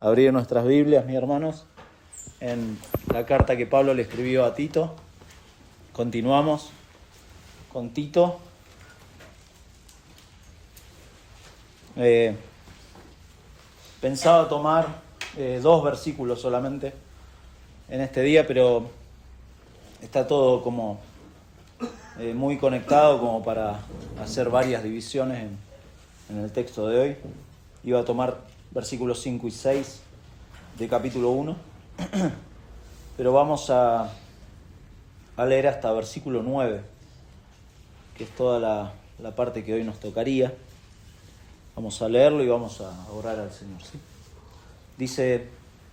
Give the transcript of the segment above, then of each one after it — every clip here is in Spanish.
abrir nuestras Biblias, mis hermanos, en la carta que Pablo le escribió a Tito. Continuamos con Tito. Pensaba tomar 2 versículos solamente en este día, pero está todo como muy conectado como para hacer varias divisiones en el texto de hoy. Iba a tomar versículos 5 y 6 de capítulo 1, pero vamos a leer hasta versículo 9, que es toda la parte que hoy nos tocaría. Vamos a leerlo y vamos a orar al Señor, ¿sí? Dice,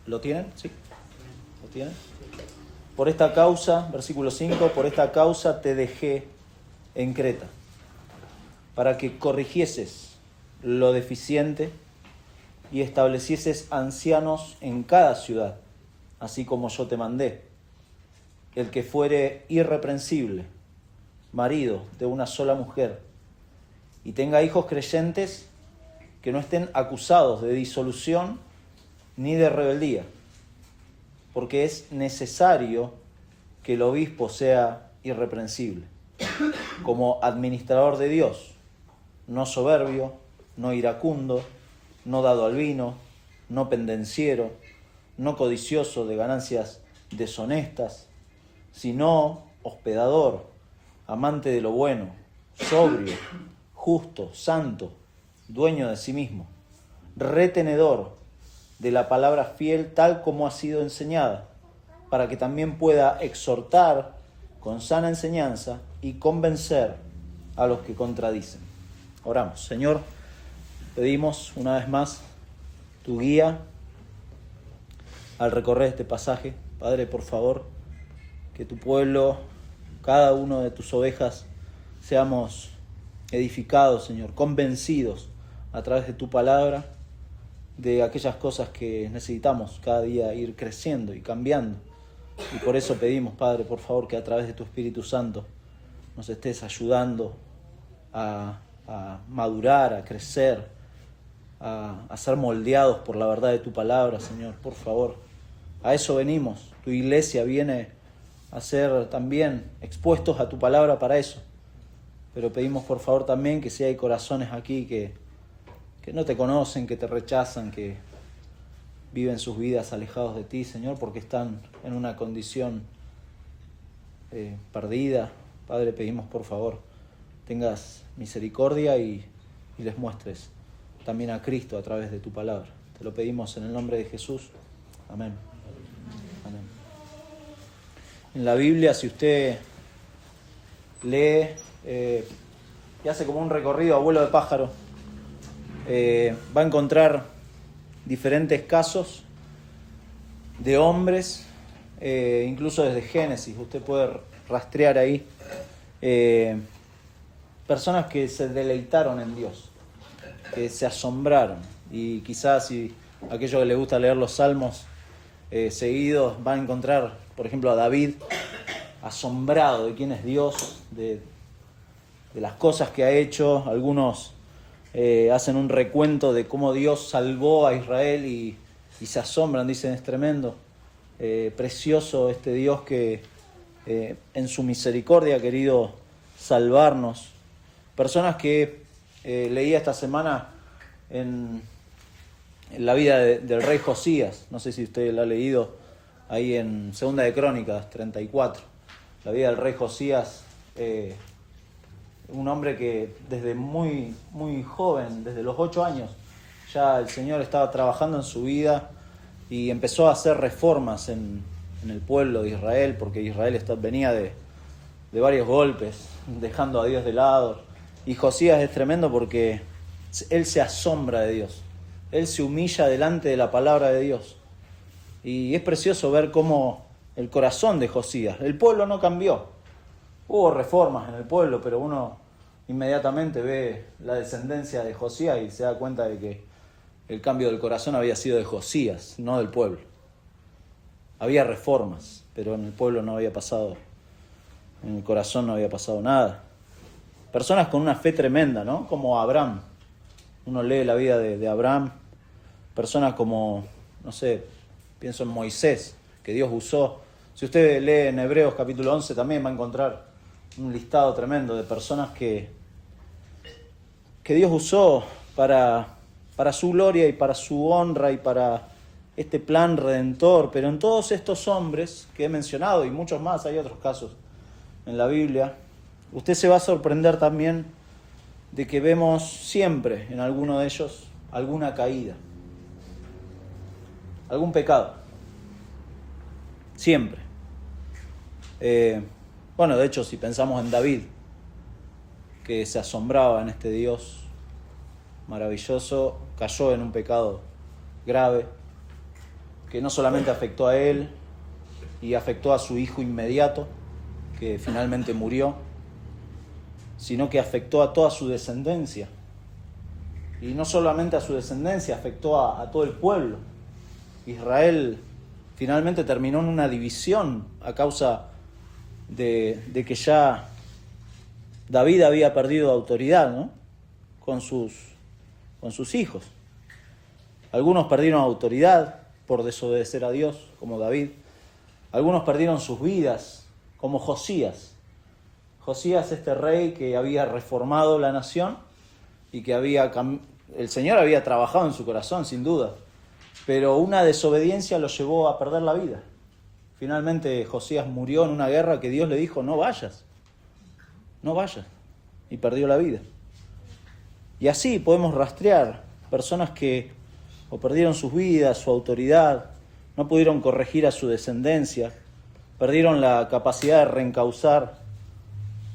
¿lo tienen? ¿Sí? ¿Lo tienen? Por esta causa, versículo 5, por esta causa te dejé en Creta, para que corrigieses lo deficiente y establecieses ancianos en cada ciudad, así como yo te mandé. El que fuere irreprensible, marido de una sola mujer, y tenga hijos creyentes que no estén acusados de disolución ni de rebeldía, porque es necesario que el obispo sea irreprensible, como administrador de Dios, no soberbio, no iracundo, no dado al vino, no pendenciero, no codicioso de ganancias deshonestas, sino hospedador, amante de lo bueno, sobrio, justo, santo, dueño de sí mismo, retenedor de la palabra fiel tal como ha sido enseñada, para que también pueda exhortar con sana enseñanza y convencer a los que contradicen. Oramos. Señor, pedimos una vez más tu guía al recorrer este pasaje. Padre, por favor, que tu pueblo, cada uno de tus ovejas, seamos edificados, Señor, convencidos a través de tu palabra, de aquellas cosas que necesitamos cada día ir creciendo y cambiando. Y por eso pedimos, Padre, por favor, que a través de tu Espíritu Santo nos estés ayudando a madurar, a crecer, a ser moldeados por la verdad de tu palabra, Señor, por favor. A eso venimos. Tu iglesia viene a ser también expuestos a tu palabra para eso. Pero pedimos, por favor, también que si hay corazones aquí que no te conocen, que te rechazan, que viven sus vidas alejados de ti, Señor, porque están en una condición perdida. Padre, pedimos, por favor, tengas misericordia y les muestres también a Cristo a través de tu palabra. Te lo pedimos en el nombre de Jesús. Amén. Amén. En la Biblia, si usted lee y hace como un recorrido a vuelo de pájaro, va a encontrar diferentes casos de hombres, incluso desde Génesis, usted puede rastrear ahí personas que se deleitaron en Dios, que se asombraron. Y quizás si aquellos que les gusta leer los salmos seguidos van a encontrar, por ejemplo, a David asombrado de quién es Dios, de las cosas que ha hecho. Algunos hacen un recuento de cómo Dios salvó a Israel y se asombran, dicen, es tremendo, precioso este Dios que en su misericordia ha querido salvarnos. Personas que leía esta semana en la vida del rey Josías, no sé si usted la ha leído ahí en Segunda de Crónicas 34, la vida del rey Josías, un hombre que desde muy, muy joven, desde los 8 años, ya el Señor estaba trabajando en su vida y empezó a hacer reformas en el pueblo de Israel, porque Israel venía de varios golpes, dejando a Dios de lado. Y Josías es tremendo porque él se asombra de Dios, él se humilla delante de la palabra de Dios. Y es precioso ver cómo el corazón de Josías, el pueblo no cambió. Hubo reformas en el pueblo, pero uno inmediatamente ve la descendencia de Josías y se da cuenta de que el cambio del corazón había sido de Josías, no del pueblo. Había reformas, pero en el pueblo no había pasado, en el corazón no había pasado nada. Personas con una fe tremenda, ¿no? Como Abraham. Uno lee la vida de Abraham. Personas como no sé, pienso en Moisés, que Dios usó. Si usted lee en Hebreos capítulo 11 también va a encontrar un listado tremendo de personas que Dios usó para su gloria y para su honra y para este plan redentor. Pero en todos estos hombres que he mencionado, y muchos más, hay otros casos en la Biblia, usted se va a sorprender también de que vemos siempre en alguno de ellos alguna caída, algún pecado. Siempre. Bueno, de hecho, si pensamos en David, que se asombraba en este Dios maravilloso, cayó en un pecado grave, que no solamente afectó a él y afectó a su hijo inmediato, que finalmente murió, sino que afectó a toda su descendencia. Y no solamente a su descendencia, afectó a todo el pueblo. Israel finalmente terminó en una división a causa de que ya David había perdido autoridad, ¿no? con sus hijos. Algunos perdieron autoridad por desobedecer a Dios, como David. Algunos perdieron sus vidas, como Josías. Josías, este rey que había reformado la nación y que el Señor había trabajado en su corazón, sin duda, pero una desobediencia lo llevó a perder la vida. Finalmente Josías murió en una guerra que Dios le dijo, no vayas, y perdió la vida. Y así podemos rastrear personas que o perdieron sus vidas, su autoridad, no pudieron corregir a su descendencia, perdieron la capacidad de reencauzar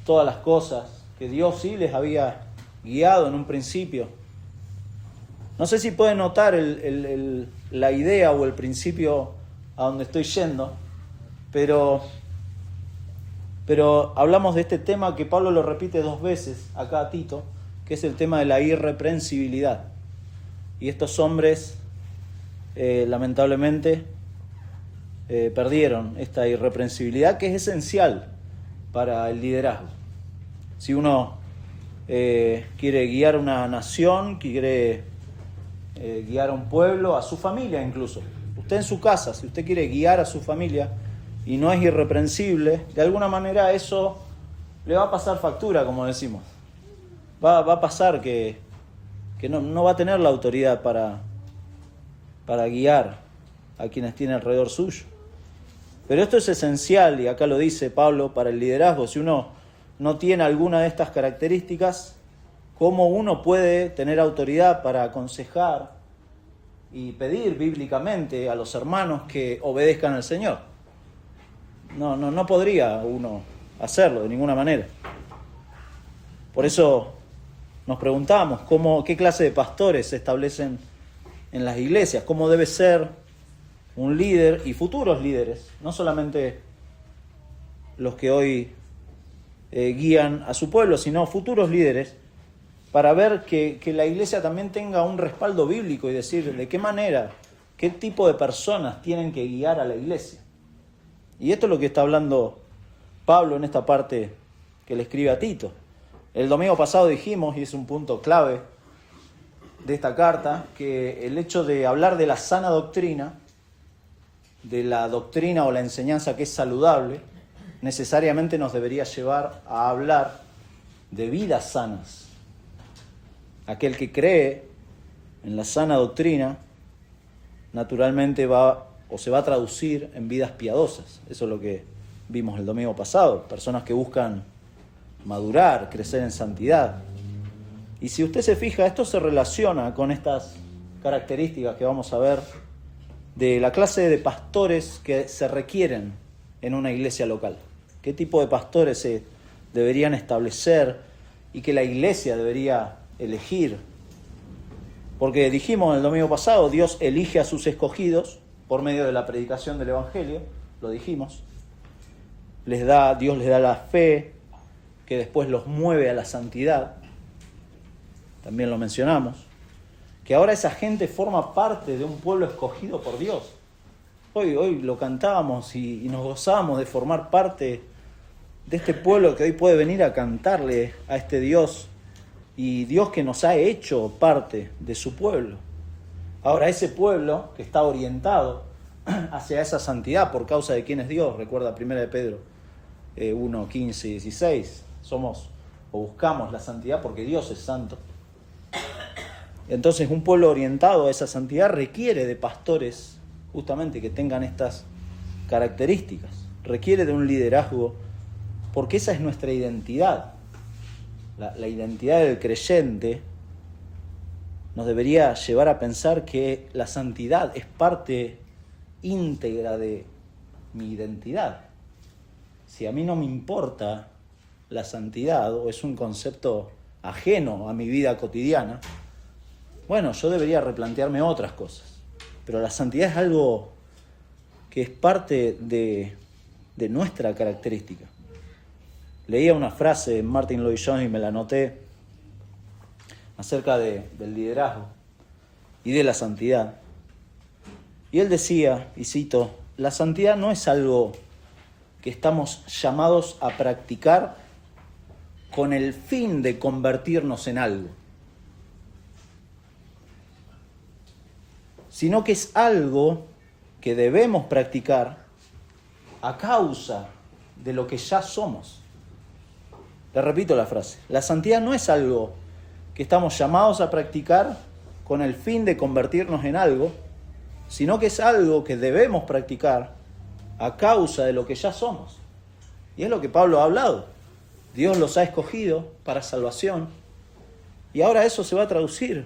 todas las cosas que Dios sí les había guiado en un principio. No sé si pueden notar la idea o el principio a donde estoy yendo, pero hablamos de este tema que Pablo lo repite 2 veces acá a Tito, que es el tema de la irreprensibilidad. Y estos hombres, lamentablemente, perdieron esta irreprensibilidad que es esencial para el liderazgo. Si uno quiere guiar una nación, quiere guiar a un pueblo, a su familia incluso. Usted en su casa, si usted quiere guiar a su familia y no es irreprensible, de alguna manera eso le va a pasar factura, como decimos. Va a pasar que no va a tener la autoridad para guiar a quienes tiene alrededor suyo. Pero esto es esencial, y acá lo dice Pablo, para el liderazgo. Si uno no tiene alguna de estas características, ¿cómo uno puede tener autoridad para aconsejar y pedir bíblicamente a los hermanos que obedezcan al Señor? No podría uno hacerlo de ninguna manera. Por eso nos preguntamos qué clase de pastores se establecen en las iglesias, cómo debe ser un líder y futuros líderes, no solamente los que hoy guían a su pueblo, sino futuros líderes, para ver que la iglesia también tenga un respaldo bíblico y decir de qué manera, qué tipo de personas tienen que guiar a la iglesia. Y esto es lo que está hablando Pablo en esta parte que le escribe a Tito. El domingo pasado dijimos, y es un punto clave de esta carta, que el hecho de hablar de la sana doctrina, de la doctrina o la enseñanza que es saludable, necesariamente nos debería llevar a hablar de vidas sanas. Aquel que cree en la sana doctrina, naturalmente se va a traducir en vidas piadosas. Eso es lo que vimos el domingo pasado. Personas que buscan madurar, crecer en santidad. Y si usted se fija, esto se relaciona con estas características que vamos a ver de la clase de pastores que se requieren en una iglesia local. ¿Qué tipo de pastores se deberían establecer y que la iglesia debería elegir? Porque dijimos el domingo pasado, Dios elige a sus escogidos por medio de la predicación del Evangelio, lo dijimos. Dios les da la fe que después los mueve a la santidad. También lo mencionamos. Que ahora esa gente forma parte de un pueblo escogido por Dios. Hoy lo cantábamos y nos gozábamos de formar parte de este pueblo que hoy puede venir a cantarle a este Dios, y Dios que nos ha hecho parte de su pueblo. Ahora, ese pueblo que está orientado hacia esa santidad por causa de quién es Dios, recuerda 1 de Pedro 1, 15 y 16, somos o buscamos la santidad porque Dios es santo. Entonces un pueblo orientado a esa santidad requiere de pastores justamente que tengan estas características, requiere de un liderazgo, porque esa es nuestra identidad. La identidad del creyente nos debería llevar a pensar que la santidad es parte íntegra de mi identidad. Si a mí no me importa la santidad o es un concepto ajeno a mi vida cotidiana, bueno, yo debería replantearme otras cosas. Pero la santidad es algo que es parte de nuestra característica. Leía una frase de Martin Lloyd-Jones y me la anoté acerca del liderazgo y de la santidad. Y él decía, y cito, la santidad no es algo que estamos llamados a practicar con el fin de convertirnos en algo, sino que es algo que debemos practicar a causa de lo que ya somos. Le repito la frase, la santidad no es algo que estamos llamados a practicar con el fin de convertirnos en algo, sino que es algo que debemos practicar a causa de lo que ya somos. Y es lo que Pablo ha hablado. Dios los ha escogido para salvación y ahora eso se va a traducir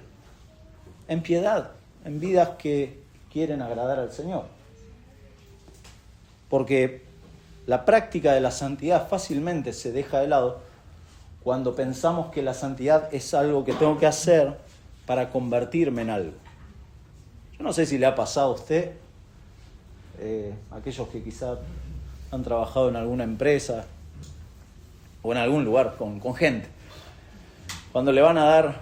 en piedad, en vidas que quieren agradar al Señor. Porque la práctica de la santidad fácilmente se deja de lado cuando pensamos que la santidad es algo que tengo que hacer para convertirme en algo. Yo no sé si le ha pasado a usted, aquellos que quizá han trabajado en alguna empresa o en algún lugar con gente, cuando le van a dar,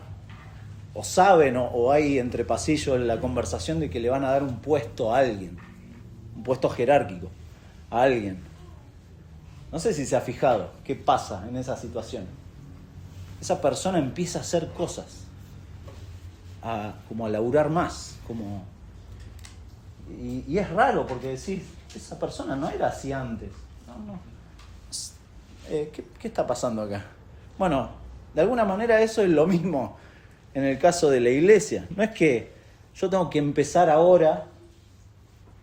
o saben, o hay entre pasillos la conversación de que le van a dar un puesto a alguien, un puesto jerárquico a alguien. No sé si se ha fijado qué pasa en esa situación. Esa persona empieza a hacer cosas, como a laburar más, y es raro porque decís, esa persona no era así antes. No. ¿Qué está pasando acá? Bueno, de alguna manera eso es lo mismo en el caso de la iglesia. No es que yo tengo que empezar ahora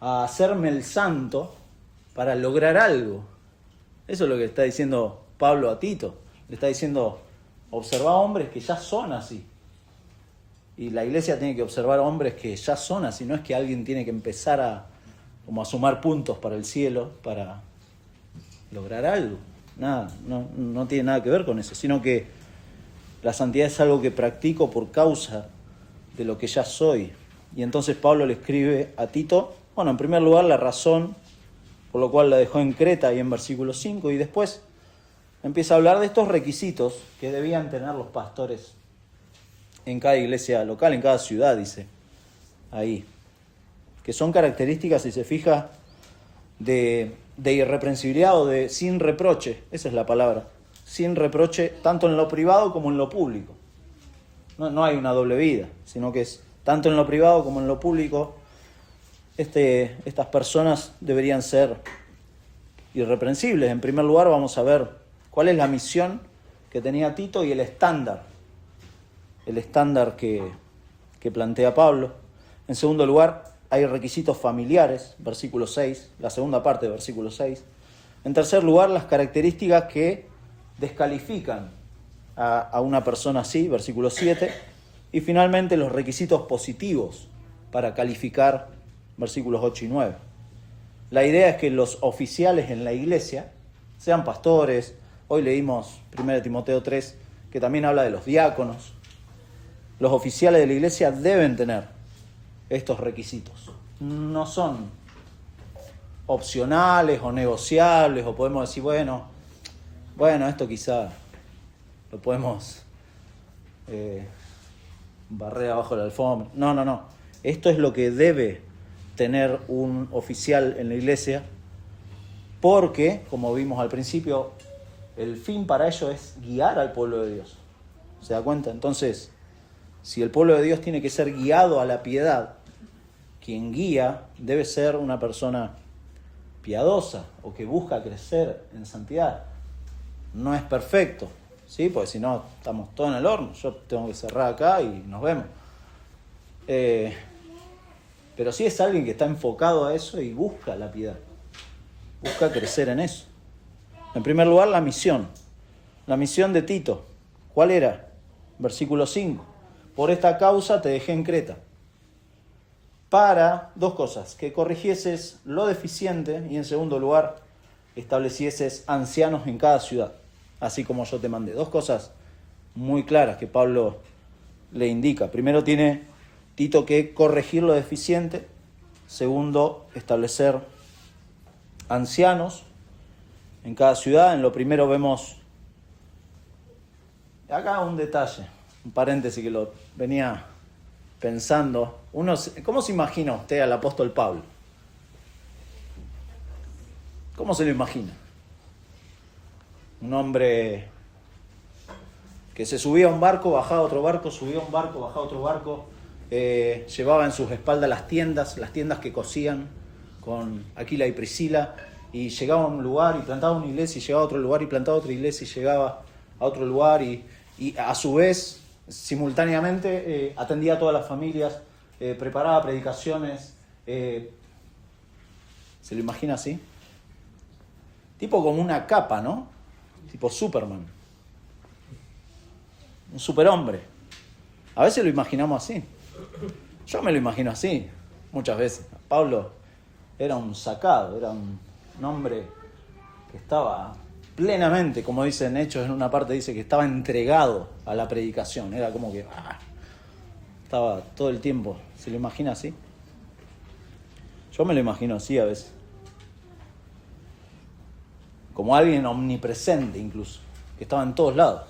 a hacerme el santo para lograr algo. Eso es lo que está diciendo Pablo a Tito. Le está diciendo, observa hombres que ya son así. Y la iglesia tiene que observar hombres que ya son así. No es que alguien tiene que empezar a sumar puntos para el cielo para lograr algo. Nada, no tiene nada que ver con eso, sino que la santidad es algo que practico por causa de lo que ya soy. Y entonces Pablo le escribe a Tito, bueno, en primer lugar la razón por lo cual la dejó en Creta, ahí en versículo 5, y después empieza a hablar de estos requisitos que debían tener los pastores en cada iglesia local, en cada ciudad, dice ahí, que son características, si se fija, de irreprensibilidad o de sin reproche, esa es la palabra, sin reproche tanto en lo privado como en lo público. No hay una doble vida, sino que es tanto en lo privado como en lo público. Estas personas deberían ser irreprensibles. En primer lugar vamos a ver cuál es la misión que tenía Tito y el estándar que plantea Pablo. En segundo lugar, hay requisitos familiares, versículo 6, la segunda parte de versículo 6. En tercer lugar, las características que descalifican a una persona así, versículo 7. Y finalmente, los requisitos positivos para calificar, versículos 8 y 9. La idea es que los oficiales en la iglesia sean pastores. Hoy leímos 1 Timoteo 3, que también habla de los diáconos. Los oficiales de la iglesia deben tener estos requisitos. No son opcionales o negociables, o podemos decir, bueno, esto quizá lo podemos barrer abajo de la alfombra. No. Esto es lo que debe tener un oficial en la iglesia, porque, como vimos al principio, el fin para ello es guiar al pueblo de Dios. ¿Se da cuenta? Entonces, si el pueblo de Dios tiene que ser guiado a la piedad, quien guía debe ser una persona piadosa o que busca crecer en santidad. No es perfecto, ¿sí? Porque si no estamos todos en el horno. Yo tengo que cerrar acá y nos vemos. Pero sí es alguien que está enfocado a eso y busca la piedad. Busca crecer en eso. En primer lugar, la misión. La misión de Tito. ¿Cuál era? Versículo 5. Por esta causa te dejé en Creta. Para dos cosas. Que corrigieses lo deficiente y en segundo lugar, establecieses ancianos en cada ciudad. Así como yo te mandé. Dos cosas muy claras que Pablo le indica. Primero tiene Tito que corregir lo deficiente. Segundo, establecer ancianos en cada ciudad. En lo primero vemos acá un detalle, un paréntesis que lo venía pensando. ¿Cómo se imagina usted al apóstol Pablo? ¿Cómo se lo imagina? Un hombre que se subía a un barco, bajaba a otro barco, subía a un barco, bajaba a otro barco, llevaba en sus espaldas las tiendas que cosían con Aquila y Priscila, y llegaba a un lugar y plantaba una iglesia, y llegaba a otro lugar y plantaba otra iglesia, y llegaba a otro lugar, y a su vez, simultáneamente, atendía a todas las familias, preparaba predicaciones. ¿Se lo imagina así? Tipo como una capa, ¿no? Tipo Superman. Un superhombre. A veces lo imaginamos así. Yo me lo imagino así, muchas veces. Pablo era un sacado, era un hombre que estaba plenamente, como dicen Hechos en una parte, dice que estaba entregado a la predicación. Era como que estaba todo el tiempo. ¿Se lo imagina así? Yo me lo imagino así a veces. Como alguien omnipresente incluso, que estaba en todos lados.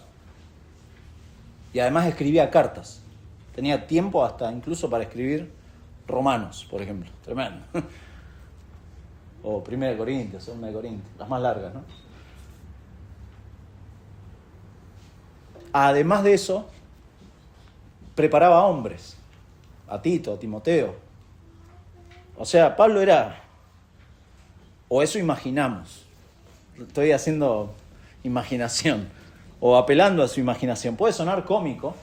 Y además escribía cartas. Tenía tiempo hasta incluso para escribir Romanos, por ejemplo. Tremendo. O 1 Corintios, 2 Corintios, las más largas, ¿no? Además de eso, preparaba a hombres. A Tito, a Timoteo. O sea, Pablo era... O eso imaginamos. Estoy haciendo imaginación. O apelando a su imaginación. Puede sonar cómico,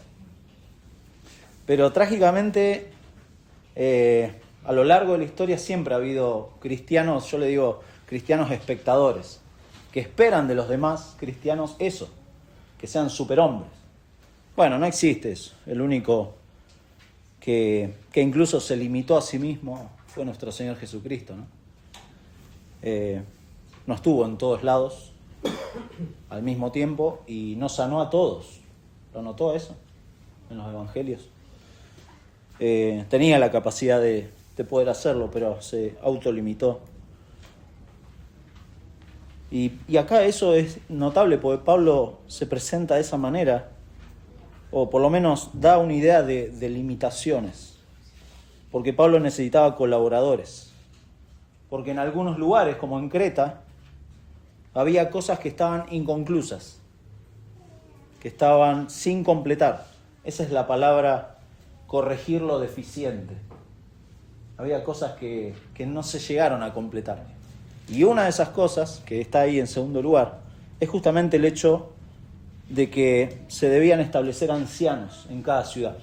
pero trágicamente a lo largo de la historia siempre ha habido cristianos, yo le digo cristianos espectadores, que esperan de los demás cristianos eso, que sean superhombres. Bueno, no existe eso. El único que incluso se limitó a sí mismo fue nuestro Señor Jesucristo, ¿no? No estuvo en todos lados al mismo tiempo y no sanó a todos. ¿Lo notó eso en los evangelios? Tenía la capacidad de poder hacerlo, pero se autolimitó. Y acá eso es notable porque Pablo se presenta de esa manera, o por lo menos da una idea de limitaciones, porque Pablo necesitaba colaboradores, porque en algunos lugares, como en Creta, había cosas que estaban inconclusas, que estaban sin completar. Esa es la palabra, corregir lo deficiente. Había cosas que no se llegaron a completar. Y una de esas cosas, que está ahí en segundo lugar, es justamente el hecho de que se debían establecer ancianos en cada ciudad.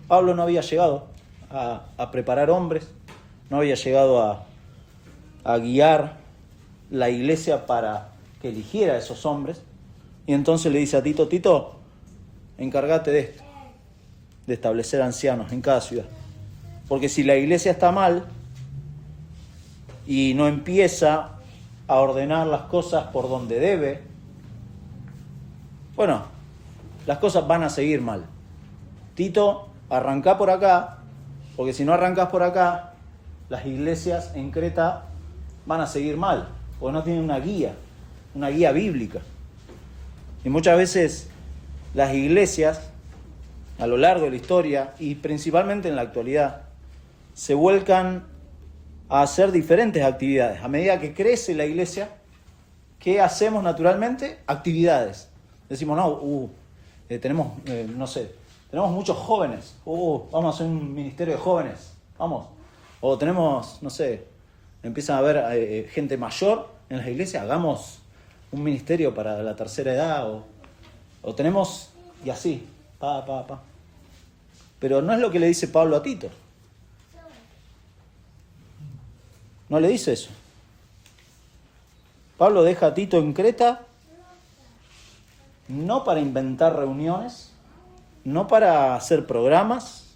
Pablo no había llegado a preparar hombres, no había llegado a guiar la iglesia para que eligiera a esos hombres, y entonces le dice a Tito, Tito, encárgate de esto, de establecer ancianos en cada ciudad. Porque si la iglesia está mal y no empieza a ordenar las cosas por donde debe, bueno, las cosas van a seguir mal. Tito, arrancá por acá, porque si no arrancás por acá, las iglesias en Creta van a seguir mal, porque no tienen una guía bíblica. Y muchas veces las iglesias, a lo largo de la historia, y principalmente en la actualidad, se vuelcan a hacer diferentes actividades. A medida que crece la iglesia, ¿qué hacemos naturalmente? Actividades. Decimos, no, tenemos muchos jóvenes. Vamos a hacer un ministerio de jóvenes. Vamos. O tenemos, no sé, empiezan a haber gente mayor en las iglesias, hagamos un ministerio para la tercera edad, o tenemos, y así, pa. Pero no es lo que le dice Pablo a Tito. No le dice eso. Pablo deja a Tito en Creta no para inventar reuniones, no para hacer programas,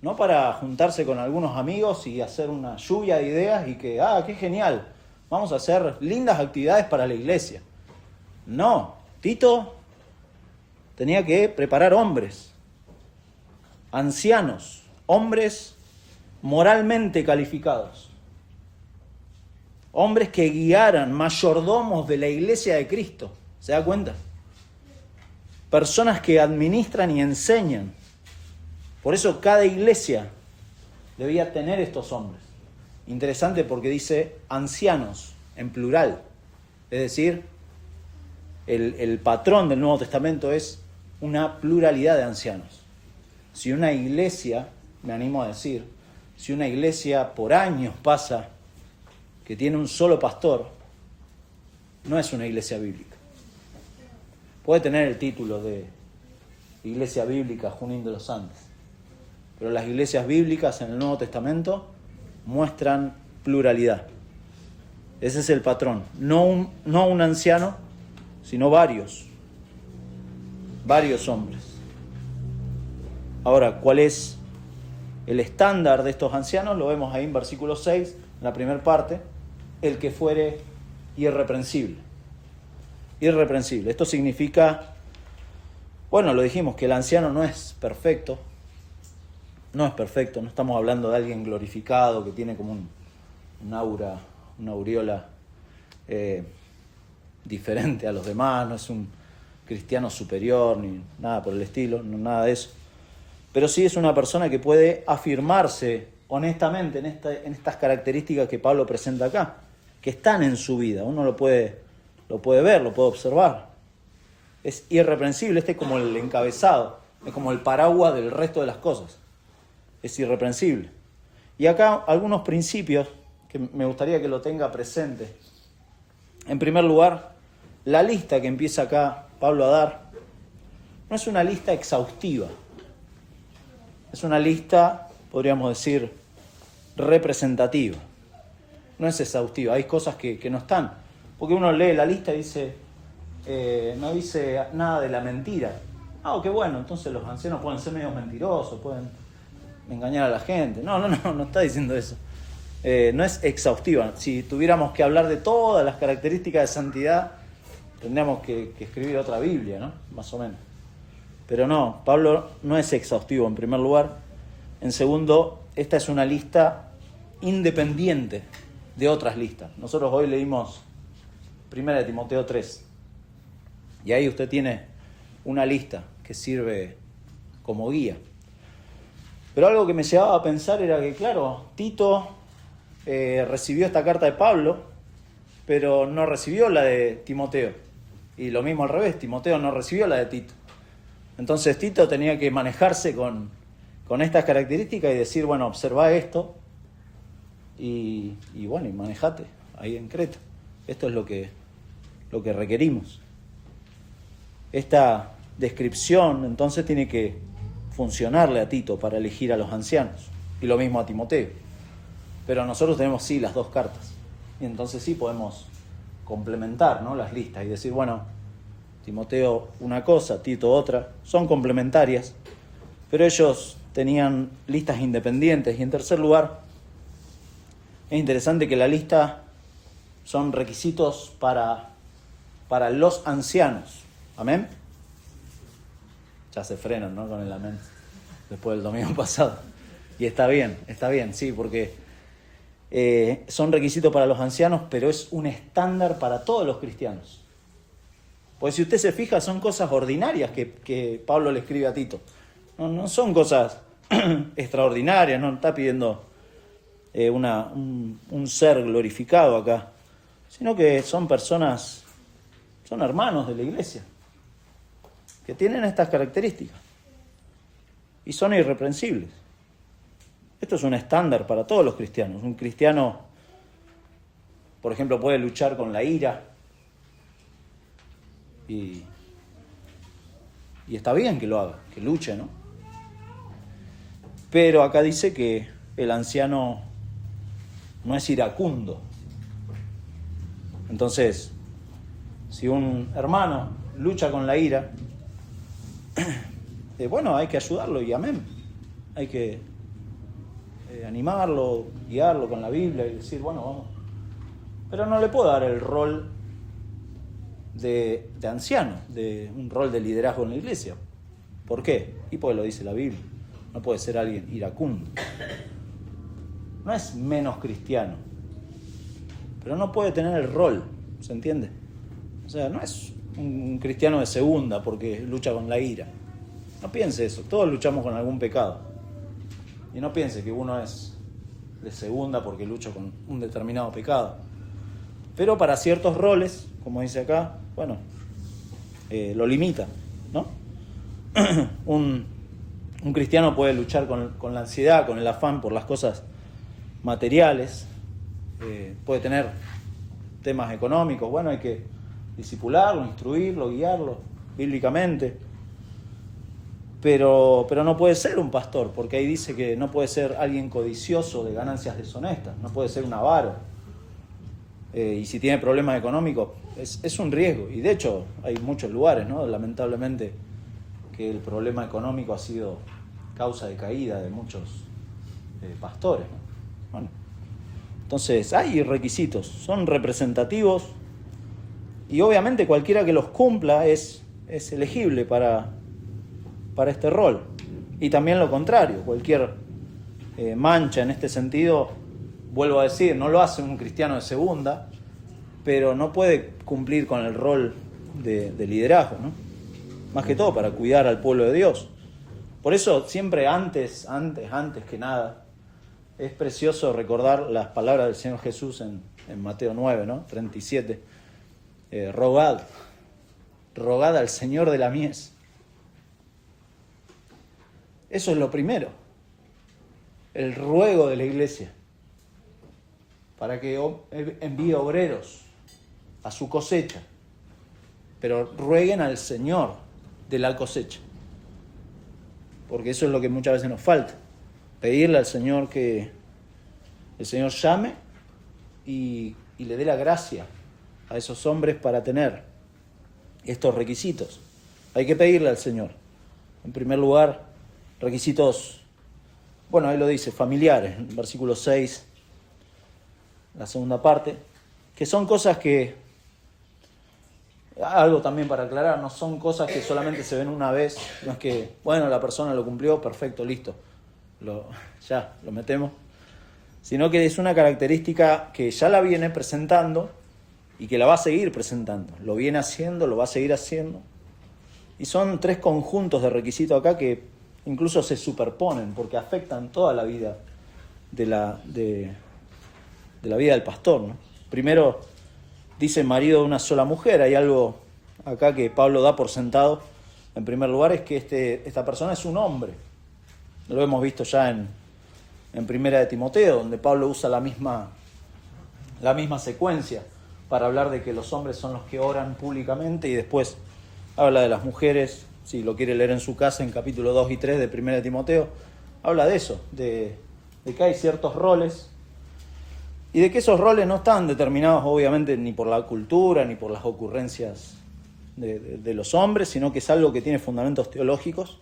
no para juntarse con algunos amigos y hacer una lluvia de ideas y que, qué genial, vamos a hacer lindas actividades para la iglesia. No, Tito tenía que preparar hombres, ancianos, hombres moralmente calificados, hombres que guiaran, mayordomos de la iglesia de Cristo. ¿Se da cuenta? Personas que administran y enseñan. Por eso cada iglesia debía tener estos hombres. Interesante porque dice ancianos en plural. Es decir, el patrón del Nuevo Testamento es una pluralidad de ancianos. Si una iglesia, me animo a decir, si una iglesia por años pasa que tiene un solo pastor, no es una iglesia bíblica. Puede tener el título de Iglesia Bíblica Junín de los Andes, pero las iglesias bíblicas en el Nuevo Testamento muestran pluralidad. Ese es el patrón. No un anciano, sino varios hombres. Ahora, ¿cuál es el estándar de estos ancianos? Lo vemos ahí en versículo 6, en la primera parte. El que fuere irreprensible. Irreprensible. Esto significa, bueno, lo dijimos, que el anciano no es perfecto. No es perfecto, no estamos hablando de alguien glorificado que tiene como un aura, una aureola diferente a los demás, no es un cristiano superior ni nada por el estilo, no, nada de eso. Pero sí es una persona que puede afirmarse honestamente en estas características que Pablo presenta acá, que están en su vida. Uno lo puede ver, lo puede observar. Es irreprensible, este es como el encabezado, es como el paraguas del resto de las cosas. Es irreprensible. Y acá algunos principios que me gustaría que lo tenga presente. En primer lugar, la lista que empieza acá Pablo a dar no es una lista exhaustiva. Es una lista, podríamos decir, representativa. No es exhaustiva, hay cosas que no están. Porque uno lee la lista y dice, no dice nada de la mentira. Qué bueno, entonces los ancianos pueden ser medio mentirosos, pueden engañar a la gente. No está diciendo eso. No es exhaustiva. Si tuviéramos que hablar de todas las características de santidad, tendríamos que escribir otra Biblia, ¿no? Más o menos. Pero no, Pablo no es exhaustivo en primer lugar. En segundo, esta es una lista independiente de otras listas. Nosotros hoy leímos 1 Timoteo 3. Y ahí usted tiene una lista que sirve como guía. Pero algo que me llevaba a pensar era que, claro, Tito recibió esta carta de Pablo, pero no recibió la de Timoteo. Y lo mismo al revés, Timoteo no recibió la de Tito. Entonces Tito tenía que manejarse con estas características y decir, bueno, observa esto y bueno, y manejate ahí en Creta. Esto es lo que requerimos. Esta descripción entonces tiene que funcionarle a Tito para elegir a los ancianos y lo mismo a Timoteo. Pero nosotros tenemos sí las dos cartas y entonces sí podemos complementar, ¿no?, las listas y decir, bueno, Timoteo una cosa, Tito otra, son complementarias, pero ellos tenían listas independientes. Y en tercer lugar, es interesante que la lista son requisitos para los ancianos. ¿Amén? Ya se frenan, ¿no?, con el amén después del domingo pasado. Y está bien, sí, porque son requisitos para los ancianos, pero es un estándar para todos los cristianos. Porque si usted se fija, son cosas ordinarias que Pablo le escribe a Tito. No son cosas extraordinarias, no está pidiendo un ser glorificado acá, sino que son personas, son hermanos de la iglesia, que tienen estas características y son irreprensibles. Esto es un estándar para todos los cristianos. Un cristiano, por ejemplo, puede luchar con la ira y está bien que lo haga, que luche, ¿no? Pero acá dice que el anciano no es iracundo. Entonces, si un hermano lucha con la ira, bueno, hay que ayudarlo y amén. Hay que animarlo, guiarlo con la Biblia y decir, bueno, vamos. Pero no le puedo dar el rol de anciano, de un rol de liderazgo en la iglesia. ¿Por qué? Y porque lo dice la Biblia. No puede ser alguien iracundo. No es menos cristiano, pero no puede tener el rol, ¿se entiende? O sea, no es un cristiano de segunda porque lucha con la ira. No piense eso, todos luchamos con algún pecado. Y no piense que uno es de segunda porque lucha con un determinado pecado. Pero para ciertos roles, como dice acá, bueno, lo limita, ¿no? Un cristiano puede luchar con la ansiedad, con el afán por las cosas materiales, puede tener temas económicos, bueno, hay que discipularlo, instruirlo, guiarlo bíblicamente, pero no puede ser un pastor, porque ahí dice que no puede ser alguien codicioso de ganancias deshonestas, no puede ser un avaro, y si tiene problemas económicos es un riesgo, y de hecho hay muchos lugares, ¿no? Lamentablemente, que el problema económico ha sido causa de caída de muchos pastores, ¿no? Bueno, entonces hay requisitos, son representativos y obviamente cualquiera que los cumpla es elegible para este rol. Y también lo contrario, cualquier mancha en este sentido, vuelvo a decir, no lo hace un cristiano de segunda, pero no puede cumplir con el rol de liderazgo, ¿no? Más que todo para cuidar al pueblo de Dios. Por eso siempre antes que nada, es precioso recordar las palabras del Señor Jesús en Mateo 9, ¿no? 37. Rogad al Señor de la mies. Eso es lo primero. El ruego de la iglesia. Para que envíe obreros a su cosecha. Pero rueguen al Señor de la cosecha. Porque eso es lo que muchas veces nos falta. Pedirle al Señor que el Señor llame y le dé la gracia a esos hombres para tener estos requisitos. Hay que pedirle al Señor. En primer lugar, requisitos, bueno, ahí lo dice, familiares, en versículo 6, la segunda parte, que son cosas que, algo también para aclarar, no son cosas que solamente se ven una vez, no es que, bueno, la persona lo cumplió, perfecto, listo, ya lo metemos, sino que es una característica que ya la viene presentando y que la va a seguir presentando, lo viene haciendo, lo va a seguir haciendo, y son 3 conjuntos de requisitos acá que incluso se superponen porque afectan toda la vida de la vida del pastor, ¿no? Primero dice marido de una sola mujer. Hay algo acá que Pablo da por sentado. En primer lugar es que esta persona es un hombre. Lo hemos visto ya en Primera de Timoteo, donde Pablo usa la misma secuencia para hablar de que los hombres son los que oran públicamente y después habla de las mujeres. Si lo quiere leer en su casa, en capítulo 2 y 3 de Primera de Timoteo, habla de eso, de que hay ciertos roles y de que esos roles no están determinados obviamente ni por la cultura ni por las ocurrencias de los hombres, sino que es algo que tiene fundamentos teológicos.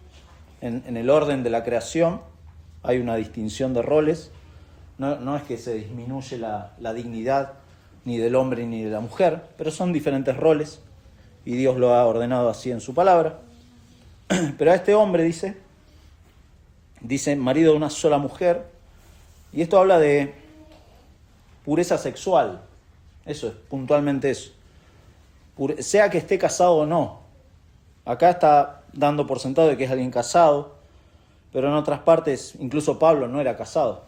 En el orden de la creación hay una distinción de roles, no es que se disminuye la dignidad ni del hombre ni de la mujer, pero son diferentes roles y Dios lo ha ordenado así en su palabra. Pero a este hombre dice marido de una sola mujer, y esto habla de pureza sexual, eso es, puntualmente eso, sea que esté casado o no. Acá está dando por sentado de que es alguien casado, pero en otras partes, incluso Pablo no era casado,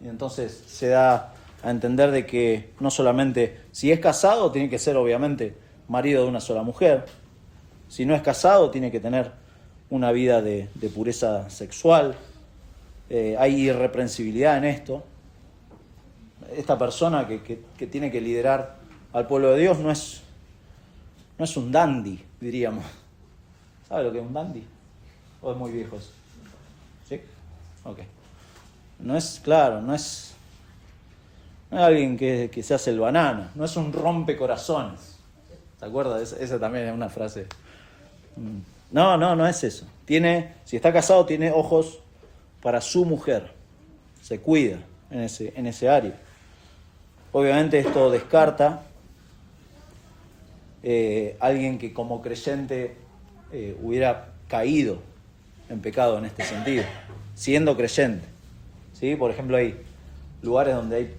y entonces se da a entender de que no solamente, si es casado, tiene que ser obviamente marido de una sola mujer. Si no es casado, tiene que tener una vida de pureza sexual. hay irreprensibilidad en esto. Esta persona que tiene que liderar al pueblo de Dios no es un dandy, diríamos. ¿Sabe lo que es un dandy? ¿O es muy viejo eso? ¿Sí? Ok. No es, claro, no es alguien que se hace el banana, no es un rompecorazones. ¿Te acuerdas? Esa también es una frase. No es eso. Si está casado, tiene ojos para su mujer. Se cuida en ese área. Obviamente esto descarta alguien que como creyente hubiera caído en pecado en este sentido, siendo creyente. ¿Sí? Por ejemplo, hay lugares donde hay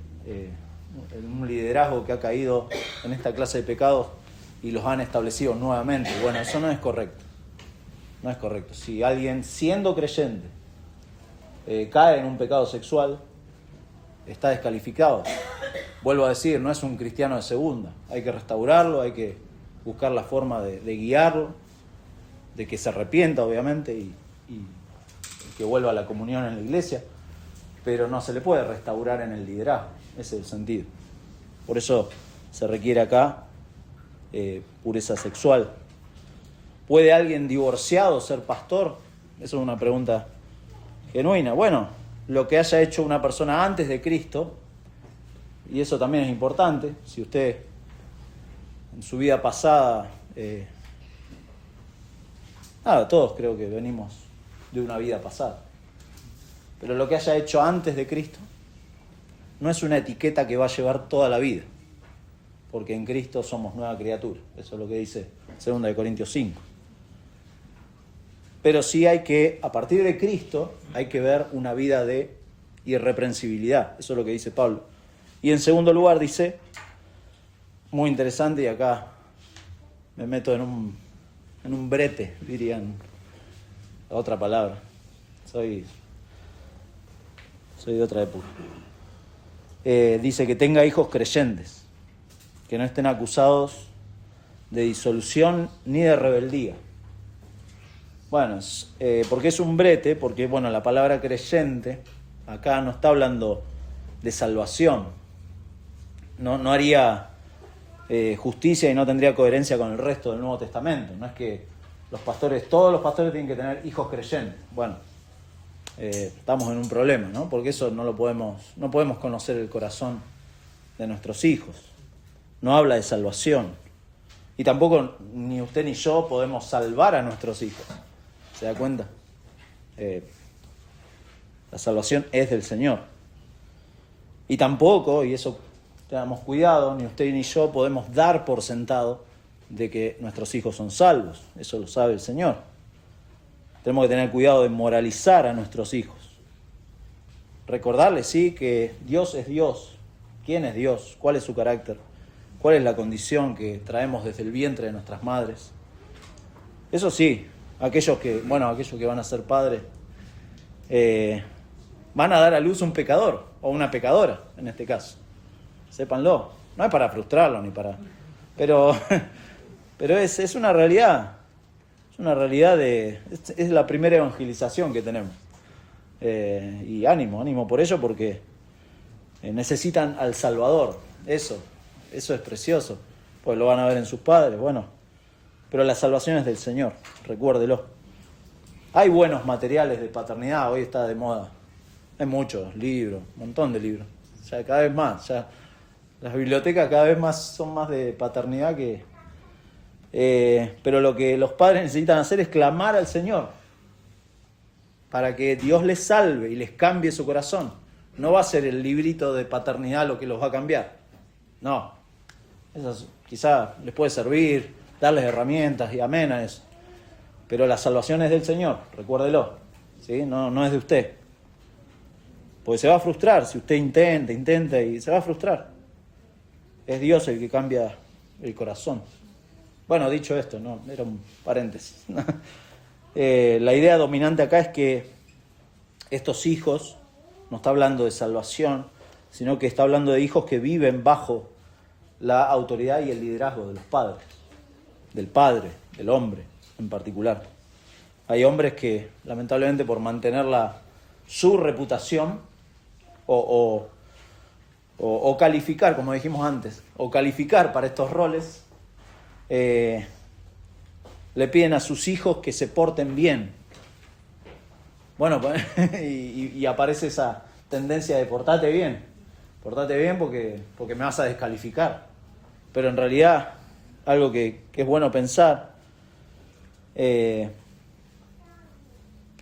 un liderazgo que ha caído en esta clase de pecados y los han establecido nuevamente. Bueno, eso no es correcto. No es correcto. Si alguien siendo creyente cae en un pecado sexual, está descalificado. Vuelvo a decir, no es un cristiano de segunda. Hay que restaurarlo, hay que buscar la forma de guiarlo, de que se arrepienta, obviamente, y que vuelva a la comunión en la iglesia, pero no se le puede restaurar en el liderazgo. Ese es el sentido. Por eso se requiere acá pureza sexual. ¿Puede alguien divorciado ser pastor? Eso es una pregunta genuina. Bueno, lo que haya hecho una persona antes de Cristo, y eso también es importante, si usted en su vida pasada, todos creo que venimos de una vida pasada, pero lo que haya hecho antes de Cristo no es una etiqueta que va a llevar toda la vida, porque en Cristo somos nueva criatura. Eso es lo que dice 2 Corintios 5. Pero sí a partir de Cristo, hay que ver una vida de irreprensibilidad. Eso es lo que dice Pablo. Y en segundo lugar dice, muy interesante, y acá me meto en un brete, dirían otra palabra. Soy de otra época. Dice que tenga hijos creyentes, que no estén acusados de disolución ni de rebeldía. Bueno, porque es un brete, porque la palabra creyente acá no está hablando de salvación. No haría justicia y no tendría coherencia con el resto del Nuevo Testamento. No es que todos los pastores tienen que tener hijos creyentes. Bueno, estamos en un problema, ¿no? Porque eso no podemos conocer el corazón de nuestros hijos. No habla de salvación. Y tampoco ni usted ni yo podemos salvar a nuestros hijos. ¿Se da cuenta? La salvación es del Señor. Y tampoco, y eso tengamos cuidado, ni usted ni yo podemos dar por sentado de que nuestros hijos son salvos. Eso lo sabe el Señor. Tenemos que tener cuidado de moralizar a nuestros hijos. Recordarles, sí, que Dios es Dios. ¿Quién es Dios? ¿Cuál es su carácter? ¿Cuál es la condición que traemos desde el vientre de nuestras madres? Eso sí, aquellos que van a ser padres, van a dar a luz un pecador o una pecadora, en este caso. Sépanlo. No es para frustrarlo ni para... Pero es una realidad. Es una realidad es la primera evangelización que tenemos. Y ánimo por ello, porque necesitan al Salvador. Eso es precioso. Pues lo van a ver en sus padres. Bueno, pero la salvación es del Señor, recuérdelo. Hay buenos materiales de paternidad, hoy está de moda. Hay muchos libros, un montón de libros. Ya cada vez más, ya las bibliotecas cada vez más son más de paternidad que... pero lo que los padres necesitan hacer es clamar al Señor para que Dios les salve y les cambie su corazón. No va a ser el librito de paternidad lo que los va a cambiar. No. Eso quizá les puede servir, darles herramientas y amén a eso. Pero la salvación es del Señor, recuérdelo. ¿Sí? No es de usted. Porque se va a frustrar si usted intenta y se va a frustrar. Es Dios el que cambia el corazón. Bueno, dicho esto, no, era un paréntesis. La idea dominante acá es que estos hijos, no está hablando de salvación, sino que está hablando de hijos que viven bajo la autoridad y el liderazgo de los padres, del padre, del hombre en particular. Hay hombres que, lamentablemente, por mantener la su reputación o calificar, como dijimos antes, o calificar para estos roles, le piden a sus hijos que se porten bien. Bueno, y aparece esa tendencia de portate bien porque me vas a descalificar. Pero en realidad, algo que es bueno pensar, que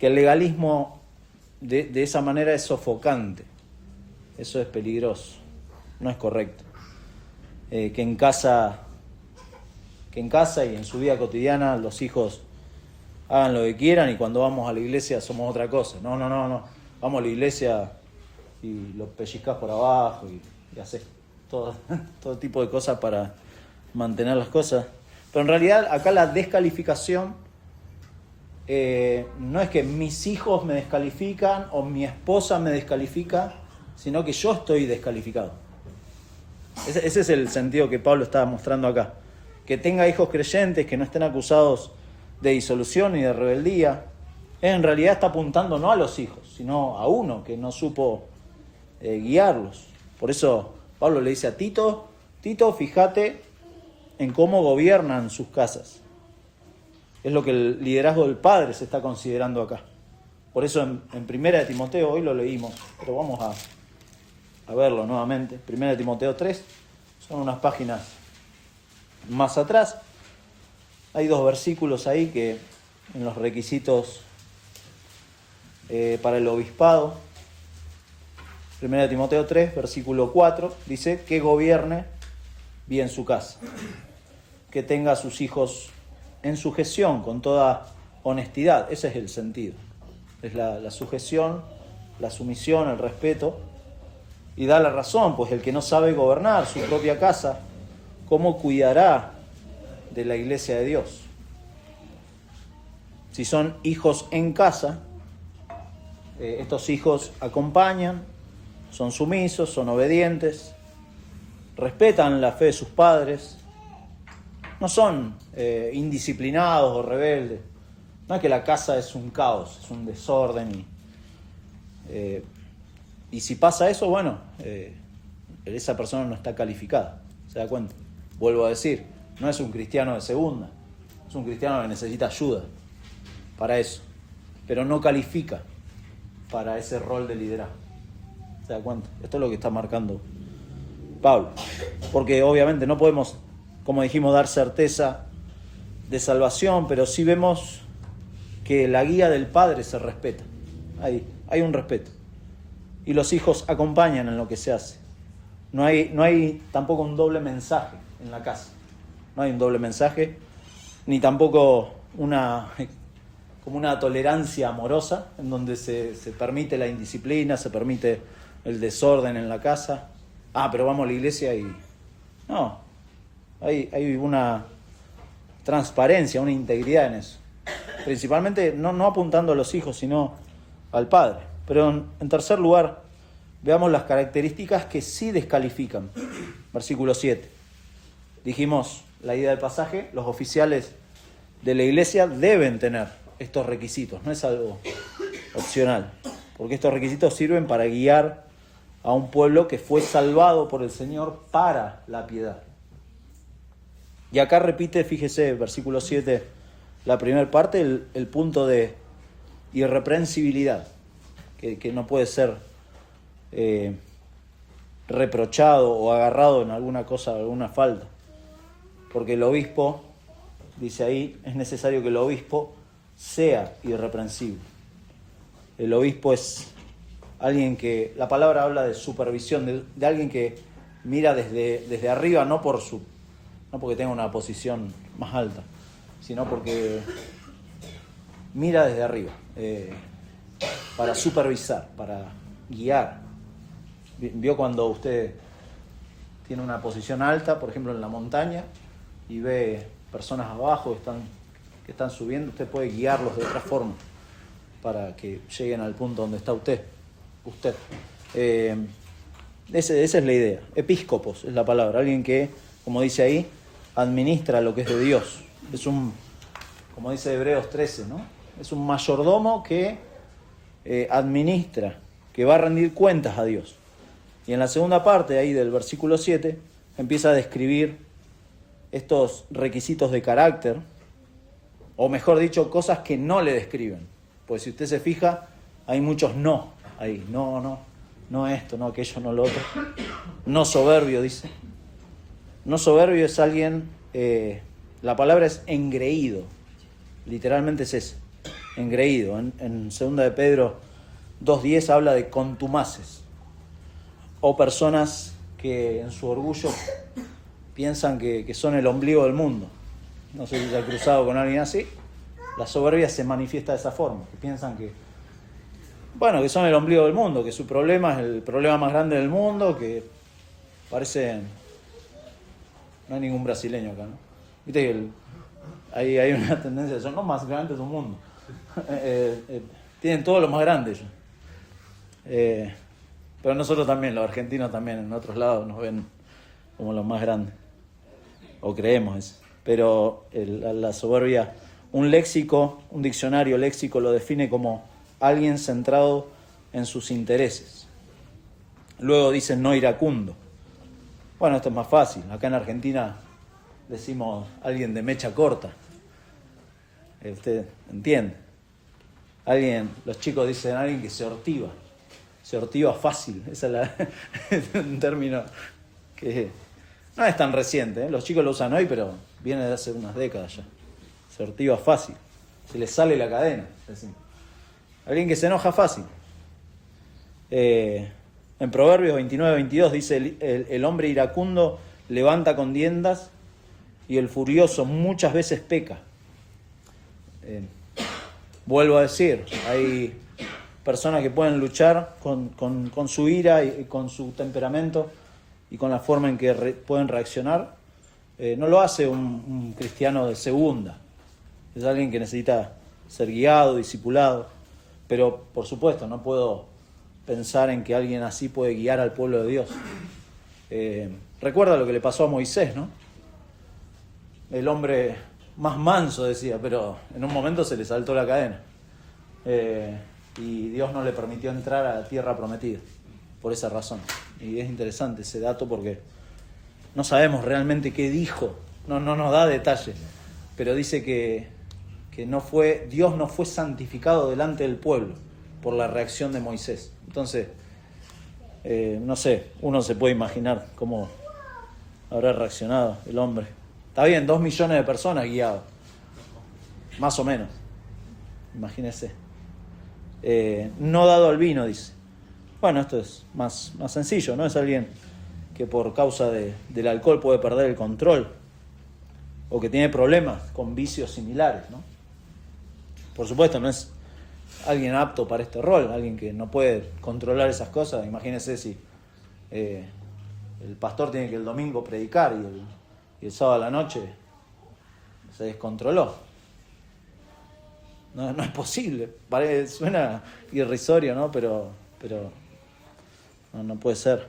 el legalismo de esa manera es sofocante. Eso es peligroso, no es correcto. Que en casa y en su vida cotidiana los hijos hagan lo que quieran y cuando vamos a la iglesia somos otra cosa. No. Vamos a la iglesia y los pellizcas por abajo y haces todo tipo de cosas para mantener las cosas. Pero en realidad acá la descalificación no es que mis hijos me descalifican o mi esposa me descalifica, sino que yo estoy descalificado. Ese es el sentido que Pablo está mostrando acá. Que tenga hijos creyentes, que no estén acusados de disolución y de rebeldía, en realidad está apuntando no a los hijos, sino a uno que no supo guiarlos. Por eso Pablo le dice a Tito, fíjate en cómo gobiernan sus casas. Es lo que el liderazgo del padre se está considerando acá. Por eso en 1 de Timoteo, hoy lo leímos, pero vamos a verlo nuevamente. 1 de Timoteo 3, son unas páginas más atrás. Hay 2 versículos ahí que en los requisitos para el obispado. 1 Timoteo 3, versículo 4, dice que gobierne bien su casa, que tenga a sus hijos en sujeción con toda honestidad. Ese es el sentido. Es la sujeción, la sumisión, el respeto. Y da la razón, pues el que no sabe gobernar su propia casa, ¿cómo cuidará de la iglesia de Dios? Si son hijos en casa, estos hijos acompañan, son sumisos, son obedientes, respetan la fe de sus padres, no son indisciplinados o rebeldes. No es que la casa es un caos, es un desorden. Y si pasa eso, bueno, esa persona no está calificada, ¿se da cuenta? Vuelvo a decir, no es un cristiano de segunda, es un cristiano que necesita ayuda para eso, pero no califica para ese rol de liderazgo. ¿Se da cuenta? Esto es lo que está marcando Pablo. Porque obviamente no podemos, como dijimos, dar certeza de salvación, pero sí vemos que la guía del Padre se respeta. Hay un respeto. Y los hijos acompañan en lo que se hace. No hay tampoco un doble mensaje en la casa. No hay un doble mensaje, ni tampoco como una tolerancia amorosa, en donde se permite la indisciplina, se permite el desorden en la casa. Pero vamos a la iglesia y... No, hay una transparencia, una integridad en eso. Principalmente no apuntando a los hijos, sino al padre. Pero en tercer lugar, veamos las características que sí descalifican. Versículo 7. Dijimos la idea del pasaje, los oficiales de la iglesia deben tener estos requisitos, no es algo opcional, porque estos requisitos sirven para guiar a un pueblo que fue salvado por el Señor para la piedad. Y acá repite, fíjese, versículo 7, la primera parte, el punto de irreprensibilidad, que no puede ser reprochado o agarrado en alguna cosa, alguna falta. Porque el obispo, dice ahí, es necesario que el obispo sea irreprensible. El obispo es alguien que, la palabra habla de supervisión, de alguien que mira desde arriba, no porque tenga una posición más alta, sino porque mira desde arriba, para supervisar, para guiar. ¿Vio cuando usted tiene una posición alta, por ejemplo en la montaña, y ve personas abajo que están subiendo? Usted puede guiarlos de otra forma para que lleguen al punto donde está usted. Esa es la idea. Episcopos es la palabra, alguien que, como dice ahí, administra lo que es de Dios. Es como dice Hebreos 13, ¿no? Es un mayordomo que administra, que va a rendir cuentas a Dios. Y en la segunda parte, ahí del versículo 7, empieza a describir estos requisitos de carácter, o mejor dicho, cosas que no le describen. Pues si usted se fija, hay muchos no ahí. No esto, no aquello, no lo otro. No soberbio, dice. No soberbio es alguien, la palabra es engreído. Literalmente es eso, engreído. En 2 de Pedro 2:10 habla de contumaces. O personas que en su orgullo piensan que son el ombligo del mundo. No sé si se ha cruzado con alguien así. La soberbia se manifiesta de esa forma, que piensan que son el ombligo del mundo, que su problema es el problema más grande del mundo, que parece... No hay ningún brasileño acá, ¿no? Viste que hay una tendencia, son los más grandes del mundo. Tienen todo lo más grande ellos. Pero nosotros también, los argentinos también, en otros lados nos ven como los más grandes. O creemos eso. Pero la soberbia, un diccionario léxico lo define como alguien centrado en sus intereses. Luego dicen no iracundo. Bueno, esto es más fácil. Acá en Argentina decimos alguien de mecha corta. Usted entiende. Los chicos dicen alguien que se ortiva. Se ortiva fácil. Esa es un término que no es tan reciente. Los chicos lo usan hoy, pero viene de hace unas décadas ya. Se ortiva fácil. Se le sale la cadena. Decimos. Alguien que se enoja fácil. En Proverbios 29-22 dice, el hombre iracundo levanta contiendas y el furioso muchas veces peca. Vuelvo a decir, hay personas que pueden luchar con su ira y con su temperamento y con la forma en que pueden reaccionar. No lo hace un cristiano de segunda. Es alguien que necesita ser guiado, discipulado. Pero, por supuesto, no puedo pensar en que alguien así puede guiar al pueblo de Dios. Recuerda lo que le pasó a Moisés, ¿no? El hombre más manso, decía, pero en un momento se le saltó la cadena. Y Dios no le permitió entrar a la tierra prometida, por esa razón. Y es interesante ese dato porque no sabemos realmente qué dijo, no nos da detalles, pero dice que Dios no fue santificado delante del pueblo por la reacción de Moisés. Entonces, no sé, uno se puede imaginar cómo habrá reaccionado el hombre. Está bien, 2 millones de personas guiadas, más o menos, imagínese. No dado al vino, dice. Bueno, esto es más sencillo, ¿no? Es alguien que por causa del alcohol puede perder el control o que tiene problemas con vicios similares, ¿no? Por supuesto, no es alguien apto para este rol, alguien que no puede controlar esas cosas. Imagínese si el pastor tiene que el domingo predicar y el sábado a la noche se descontroló. No es posible. Suena irrisorio, ¿no? Pero no puede ser.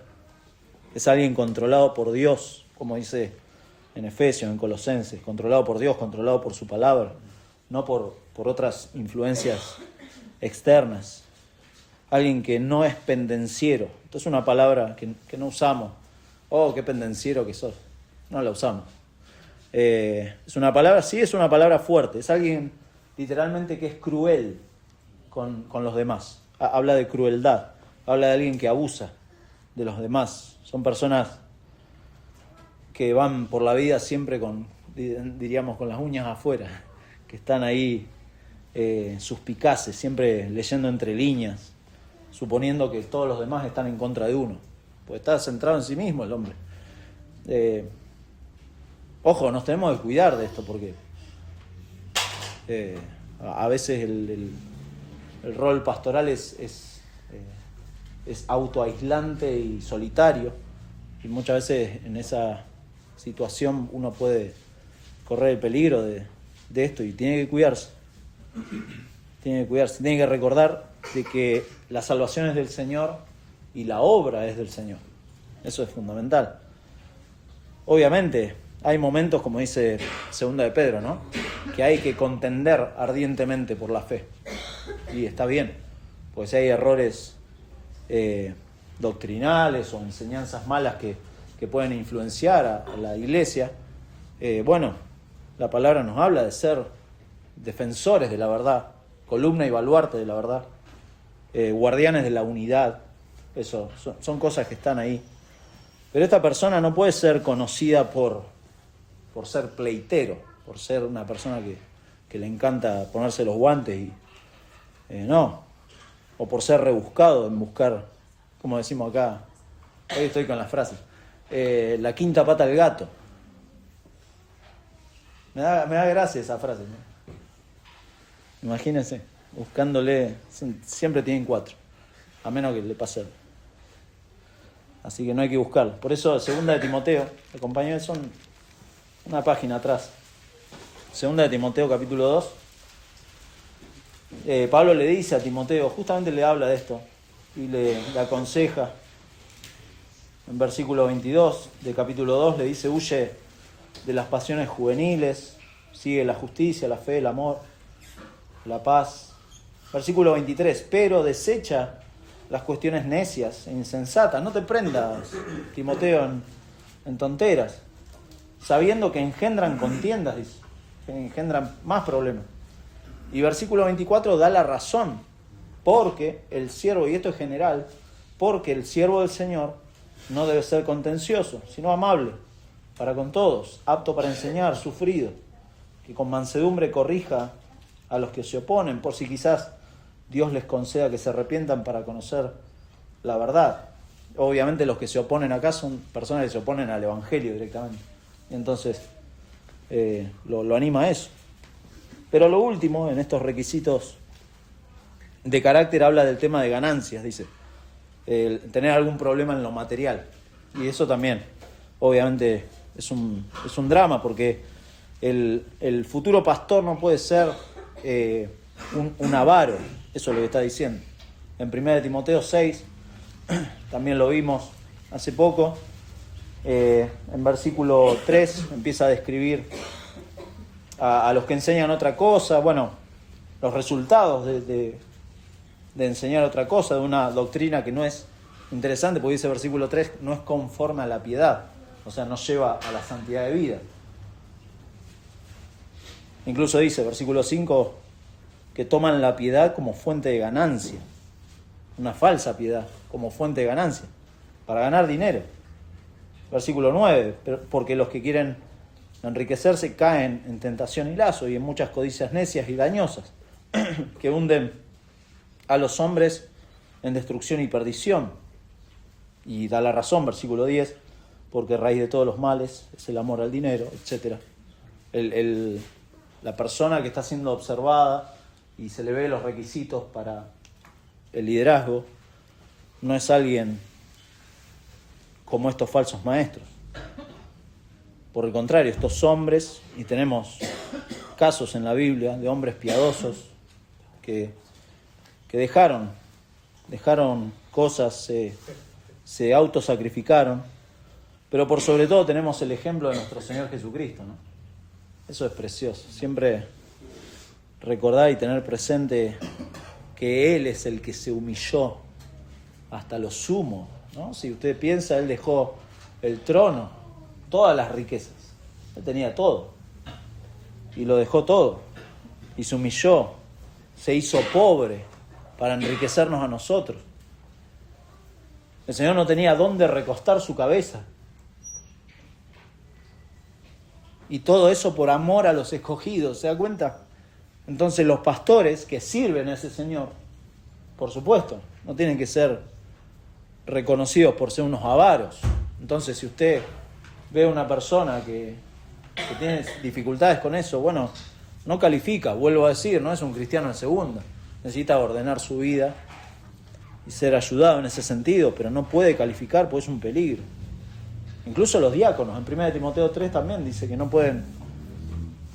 Es alguien controlado por Dios, como dice en Efesios, en Colosenses, controlado por Dios, controlado por su palabra, no por otras influencias externas. Alguien que no es pendenciero. Esto es una palabra que no usamos. Oh, qué pendenciero que sos. No la usamos. Es una palabra, sí, es una palabra fuerte. Es alguien literalmente que es cruel con los demás. Habla de crueldad. Habla de alguien que abusa de los demás. Son personas que van por la vida siempre diríamos, con las uñas afuera. Que están ahí suspicaces, siempre leyendo entre líneas, suponiendo que todos los demás están en contra de uno. Pues está centrado en sí mismo el hombre. Ojo, nos tenemos que cuidar de esto porque a veces el rol pastoral es autoaislante y solitario, y muchas veces en esa situación uno puede correr el peligro de esto y tiene que cuidarse. Tiene que recordar de que la salvación es del Señor y la obra es del Señor. Eso es fundamental. Obviamente hay momentos, como dice 2 de Pedro, ¿no? Que hay que contender ardientemente por la fe. Y está bien. Porque si hay errores doctrinales o enseñanzas malas que pueden influenciar a la iglesia, la palabra nos habla de ser defensores de la verdad, columna y baluarte de la verdad, guardianes de la unidad. Eso son cosas que están ahí. Pero esta persona no puede ser conocida por ser pleitero, por ser una persona que le encanta ponerse los guantes y no, o por ser rebuscado en buscar, como decimos acá, hoy estoy con las frases, la quinta pata al gato. Me da gracia esa frase, ¿no? Imagínense, buscándole, siempre tienen 4, a menos que le pase algo. Así que no hay que buscarlo. Por eso, 2 de Timoteo, acompañados son una página atrás. 2 de Timoteo, capítulo 2. Pablo le dice a Timoteo, justamente le habla de esto, y le aconseja. En versículo 22 de capítulo 2 le dice, huye de las pasiones juveniles, sigue la justicia, la fe, el amor, la paz. Versículo 23, pero desecha las cuestiones necias e insensatas. No te prendas, Timoteo, en tonteras, sabiendo que engendran contiendas, dice, que engendran más problemas. Y versículo 24 da la razón, porque el siervo, y esto es general, porque el siervo del Señor no debe ser contencioso, sino amable para con todos, apto para enseñar, sufrido, que con mansedumbre corrija a los que se oponen, por si quizás Dios les conceda que se arrepientan para conocer la verdad. Obviamente los que se oponen acá son personas que se oponen al Evangelio directamente. Y entonces lo anima a eso. Pero lo último, en estos requisitos de carácter, habla del tema de ganancias, dice. Tener algún problema en lo material. Y eso también, obviamente, es un drama, porque el futuro pastor no puede ser un avaro. Eso es lo que está diciendo. En 1 Timoteo 6, también lo vimos hace poco, en versículo 3 empieza a describir a los que enseñan otra cosa, los resultados de enseñar otra cosa, de una doctrina que no es interesante, porque dice versículo 3, no es conforme a la piedad, o sea, no lleva a la santidad de vida. Incluso dice, versículo 5, que toman la piedad como fuente de ganancia, una falsa piedad como fuente de ganancia, para ganar dinero. Versículo 9, porque los que quieren enriquecerse caen en tentación y lazo y en muchas codicias necias y dañosas, que hunden a los hombres en destrucción y perdición. Y da la razón, versículo 10, porque raíz de todos los males es el amor al dinero, etc. La persona que está siendo observada y se le ve los requisitos para el liderazgo no es alguien como estos falsos maestros. Por el contrario, estos hombres, y tenemos casos en la Biblia de hombres piadosos que dejaron cosas, se autosacrificaron, pero por sobre todo tenemos el ejemplo de nuestro Señor Jesucristo, ¿no? Eso es precioso. Siempre recordar y tener presente que Él es el que se humilló hasta lo sumo, ¿no? Si usted piensa, Él dejó el trono, todas las riquezas. Él tenía todo. Y lo dejó todo. Y se humilló. Se hizo pobre para enriquecernos a nosotros. El Señor no tenía dónde recostar su cabeza. Y todo eso por amor a los escogidos, ¿se da cuenta? Entonces los pastores que sirven a ese Señor, por supuesto, no tienen que ser reconocidos por ser unos avaros. Entonces si usted ve a una persona que tiene dificultades con eso, no califica, vuelvo a decir, no es un cristiano en segunda. Necesita ordenar su vida y ser ayudado en ese sentido, pero no puede calificar porque es un peligro. Incluso los diáconos, en 1 Timoteo 3 también dice que no pueden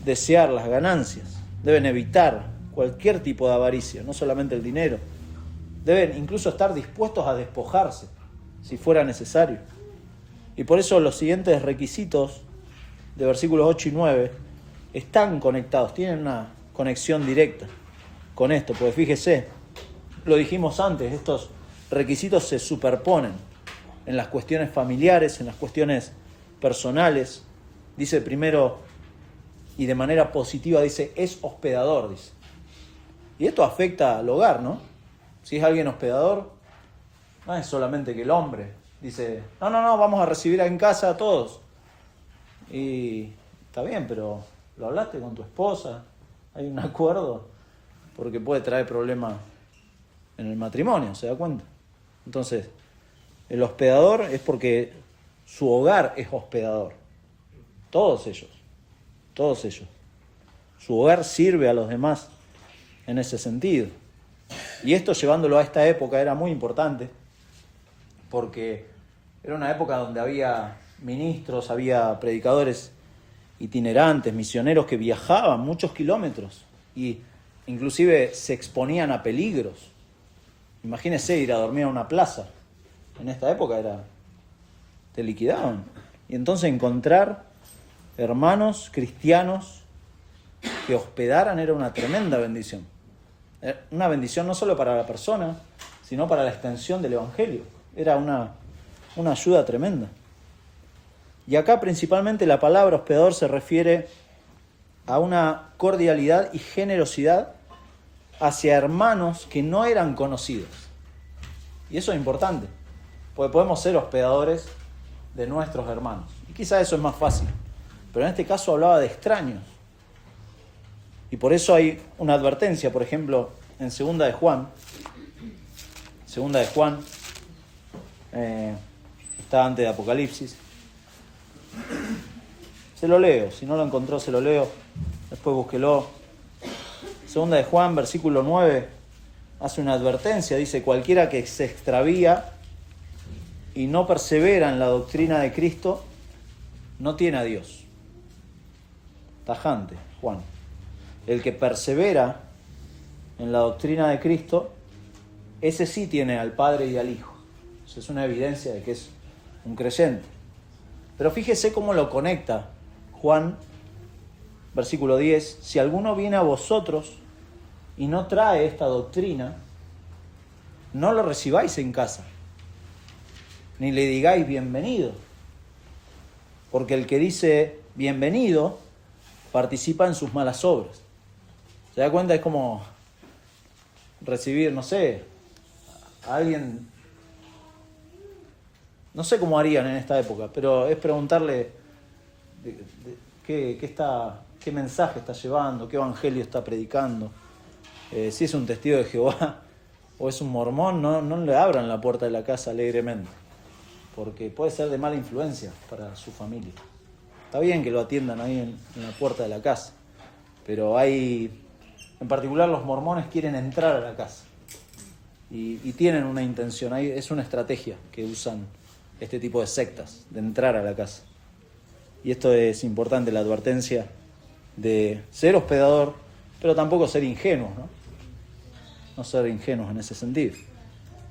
desear las ganancias, deben evitar cualquier tipo de avaricia, no solamente el dinero. Deben incluso estar dispuestos a despojarse, si fuera necesario. Y por eso los siguientes requisitos de versículos 8 y 9 están conectados, tienen una conexión directa con esto, porque fíjese, lo dijimos antes, estos requisitos se superponen en las cuestiones familiares, en las cuestiones personales. Dice primero, y de manera positiva, dice, es hospedador, dice. Y esto afecta al hogar, ¿no? Si es alguien hospedador, no es solamente que el hombre dice, no, vamos a recibir en casa a todos. Y está bien, pero ¿lo hablaste con tu esposa? ¿Hay un acuerdo? Porque puede traer problemas en el matrimonio, ¿se da cuenta? Entonces, el hospedador es porque su hogar es hospedador. Todos ellos. Su hogar sirve a los demás en ese sentido. Y esto, llevándolo a esta época, era muy importante, porque era una época donde había ministros, había predicadores itinerantes, misioneros que viajaban muchos kilómetros y inclusive se exponían a peligros. Imagínese ir a dormir a una plaza. En esta época te liquidaban. Y entonces encontrar hermanos cristianos que hospedaran era una tremenda bendición. Una bendición no solo para la persona, sino para la extensión del Evangelio. Era una ayuda tremenda. Y acá principalmente la palabra hospedador se refiere a una cordialidad y generosidad hacia hermanos que no eran conocidos. Y eso es importante, porque podemos ser hospedadores de nuestros hermanos. Y quizá eso es más fácil, pero en este caso hablaba de extraños. Y por eso hay una advertencia, por ejemplo, en Segunda de Juan, está antes de Apocalipsis. Se lo leo, si no lo encontró se lo leo, después búsquelo. Segunda de Juan, versículo 9, hace una advertencia, dice, cualquiera que se extravía y no persevera en la doctrina de Cristo, no tiene a Dios. Tajante, Juan. El que persevera en la doctrina de Cristo, ese sí tiene al Padre y al Hijo. Eso es una evidencia de que es un creyente. Pero fíjese cómo lo conecta Juan, versículo 10. Si alguno viene a vosotros y no trae esta doctrina, no lo recibáis en casa, ni le digáis bienvenido. Porque el que dice bienvenido participa en sus malas obras. ¿Se da cuenta? Es como recibir, no sé, a alguien, no sé cómo harían en esta época, pero es preguntarle qué mensaje está llevando, qué evangelio está predicando. Si es un testigo de Jehová o es un mormón, no le abran la puerta de la casa alegremente, porque puede ser de mala influencia para su familia. Está bien que lo atiendan ahí en la puerta de la casa, pero en particular los mormones quieren entrar a la casa y tienen una intención, es una estrategia que usan este tipo de sectas, de entrar a la casa. Y esto es importante, la advertencia de ser hospedador, pero tampoco ser ingenuos, ¿no? No ser ingenuos en ese sentido.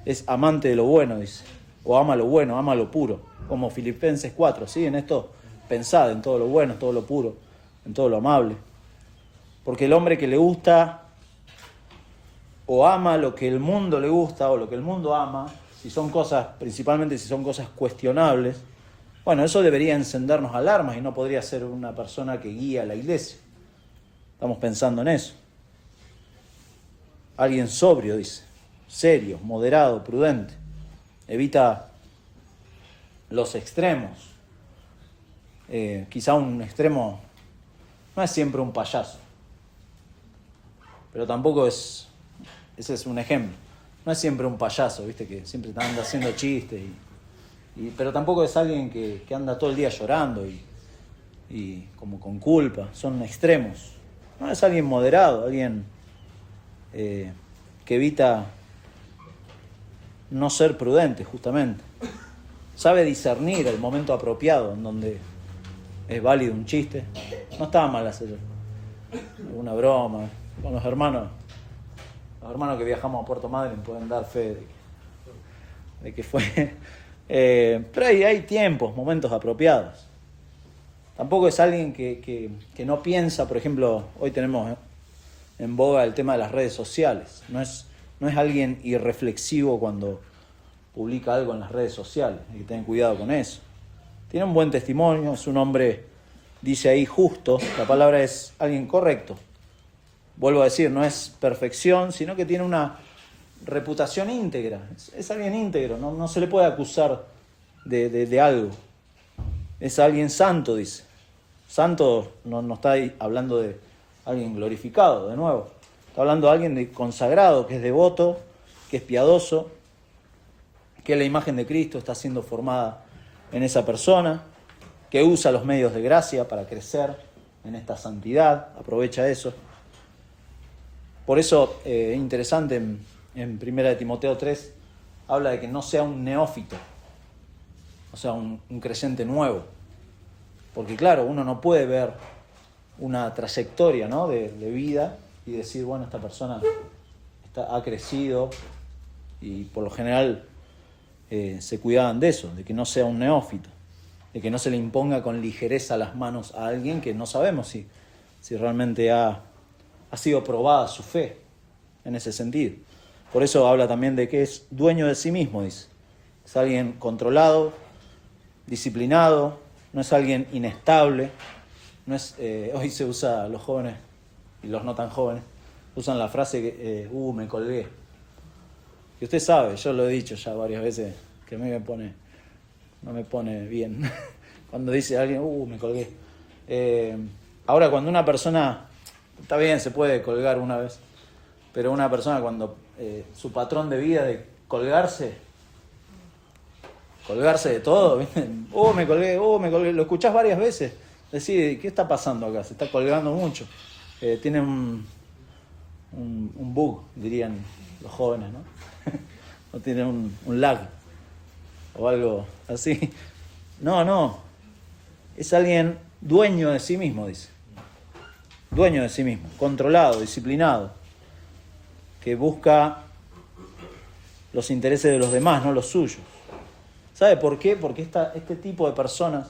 Es amante de lo bueno, dice, o ama lo bueno, ama lo puro, como Filipenses 4, ¿sí? En esto pensad en todo lo bueno, en todo lo puro, en todo lo amable. Porque el hombre que le gusta o ama lo que el mundo le gusta o lo que el mundo ama, principalmente si son cosas cuestionables, bueno, eso debería encendernos alarmas y no podría ser una persona que guía a la iglesia. Estamos pensando en eso. Alguien sobrio, dice, serio, moderado, prudente, evita los extremos. Quizá un extremo no es siempre un payaso, pero tampoco ese es un ejemplo. No es siempre un payaso, viste, que siempre anda haciendo chistes, pero tampoco es alguien que anda todo el día llorando y como con culpa. Son extremos. No, es alguien moderado, alguien que evita no ser prudente, justamente. Sabe discernir el momento apropiado en donde es válido un chiste. No estaba mal hacer una broma con los hermanos. Los hermanos que viajamos a Puerto Madryn pueden dar fe de que fue. Pero hay tiempos, momentos apropiados. Tampoco es alguien que no piensa, por ejemplo, hoy tenemos en boga el tema de las redes sociales. No es no es alguien irreflexivo cuando publica algo en las redes sociales. Hay que tener cuidado con eso. Tiene un buen testimonio, es un hombre, dice ahí, justo. La palabra es alguien correcto. Vuelvo a decir, no es perfección, sino que tiene una reputación íntegra. Es alguien íntegro, no se le puede acusar de algo. Es alguien santo, dice. Santo no está ahí hablando de alguien glorificado, de nuevo. Está hablando de alguien consagrado, que es devoto, que es piadoso, que la imagen de Cristo está siendo formada en esa persona, que usa los medios de gracia para crecer en esta santidad, aprovecha eso. Por eso es interesante en 1 Timoteo 3, habla de que no sea un neófito, o sea, un creyente nuevo. Porque claro, uno no puede ver una trayectoria, ¿no?, de vida y decir, bueno, esta persona ha crecido, y por lo general se cuidaban de eso, de que no sea un neófito, de que no se le imponga con ligereza las manos a alguien que no sabemos si realmente ha sido probada su fe en ese sentido. Por eso habla también de que es dueño de sí mismo, dice. Es alguien controlado, disciplinado, no es alguien inestable. No es, hoy se usa, los jóvenes y los no tan jóvenes usan la frase que me colgué. Y usted sabe, yo lo he dicho ya varias veces, que a mí no me pone bien cuando dice alguien, me colgué. Ahora, cuando una persona, está bien, se puede colgar una vez, pero una persona cuando su patrón de vida de colgarse de todo, ¿viste? Me colgué, lo escuchás varias veces, decir, ¿qué está pasando acá? Se está colgando mucho. Tiene un bug, dirían los jóvenes, ¿no? No tiene un lag o algo así. No, es alguien dueño de sí mismo, dice. Dueño de sí mismo, controlado, disciplinado, que busca los intereses de los demás, no los suyos. ¿Sabe por qué? Porque este tipo de personas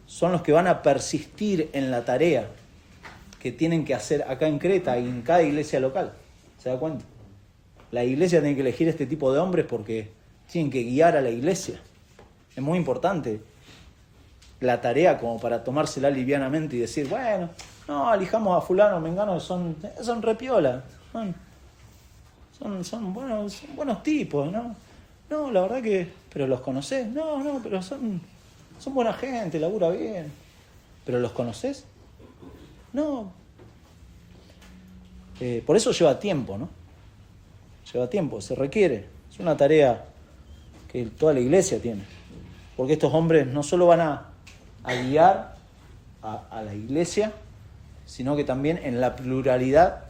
son los que van a persistir en la tarea que tienen que hacer acá en Creta y en cada iglesia local. ¿Se da cuenta? La iglesia tiene que elegir este tipo de hombres porque tienen que guiar a la iglesia. Es muy importante la tarea como para tomársela livianamente y decir, bueno, no, elijamos a fulano, mengano, son repiola, son buenos tipos, ¿no? No, la verdad que, pero los conocés, no, pero son buena gente, labura bien, pero los conocés, no. Por eso lleva tiempo, ¿no? Lleva tiempo, se requiere, es una tarea que toda la iglesia tiene, porque estos hombres no solo van a guiar a la iglesia, sino que también en la pluralidad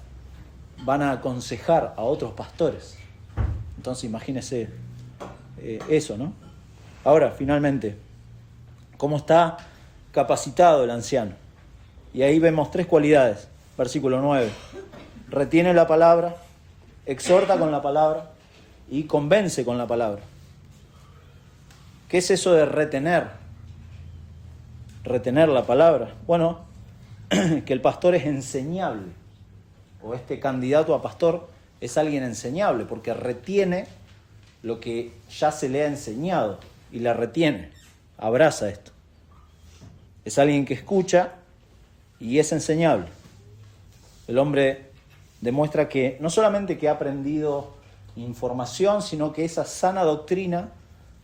van a aconsejar a otros pastores. Entonces imagínese eso, ¿no? Ahora, finalmente, ¿cómo está capacitado el anciano? Y ahí vemos 3 cualidades. Versículo 9. Retiene la palabra, exhorta con la palabra y convence con la palabra. ¿Qué es eso de retener? Retener la palabra. Bueno, que el pastor es enseñable, o este candidato a pastor es alguien enseñable, porque retiene lo que ya se le ha enseñado y la retiene, abraza esto. Es alguien que escucha y es enseñable. El hombre demuestra que no solamente que ha aprendido información, sino que esa sana doctrina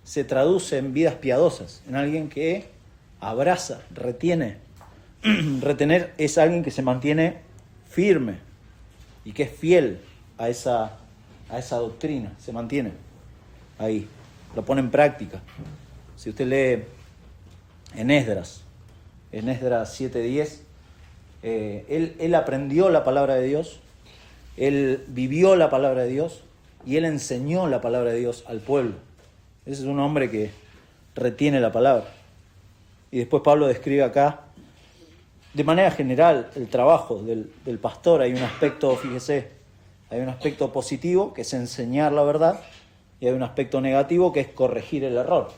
se traduce en vidas piadosas, en alguien que abraza, retiene. Retener es alguien que se mantiene firme y que es fiel a esa doctrina, se mantiene ahí, lo pone en práctica. Si usted lee en Esdras 7:10, él aprendió la palabra de Dios, él vivió la palabra de Dios y él enseñó la palabra de Dios al pueblo. Ese es un hombre que retiene la palabra. Y después Pablo describe acá, de manera general, el trabajo del pastor. Hay un aspecto, fíjese, hay un aspecto positivo, que es enseñar la verdad, y hay un aspecto negativo, que es corregir el error.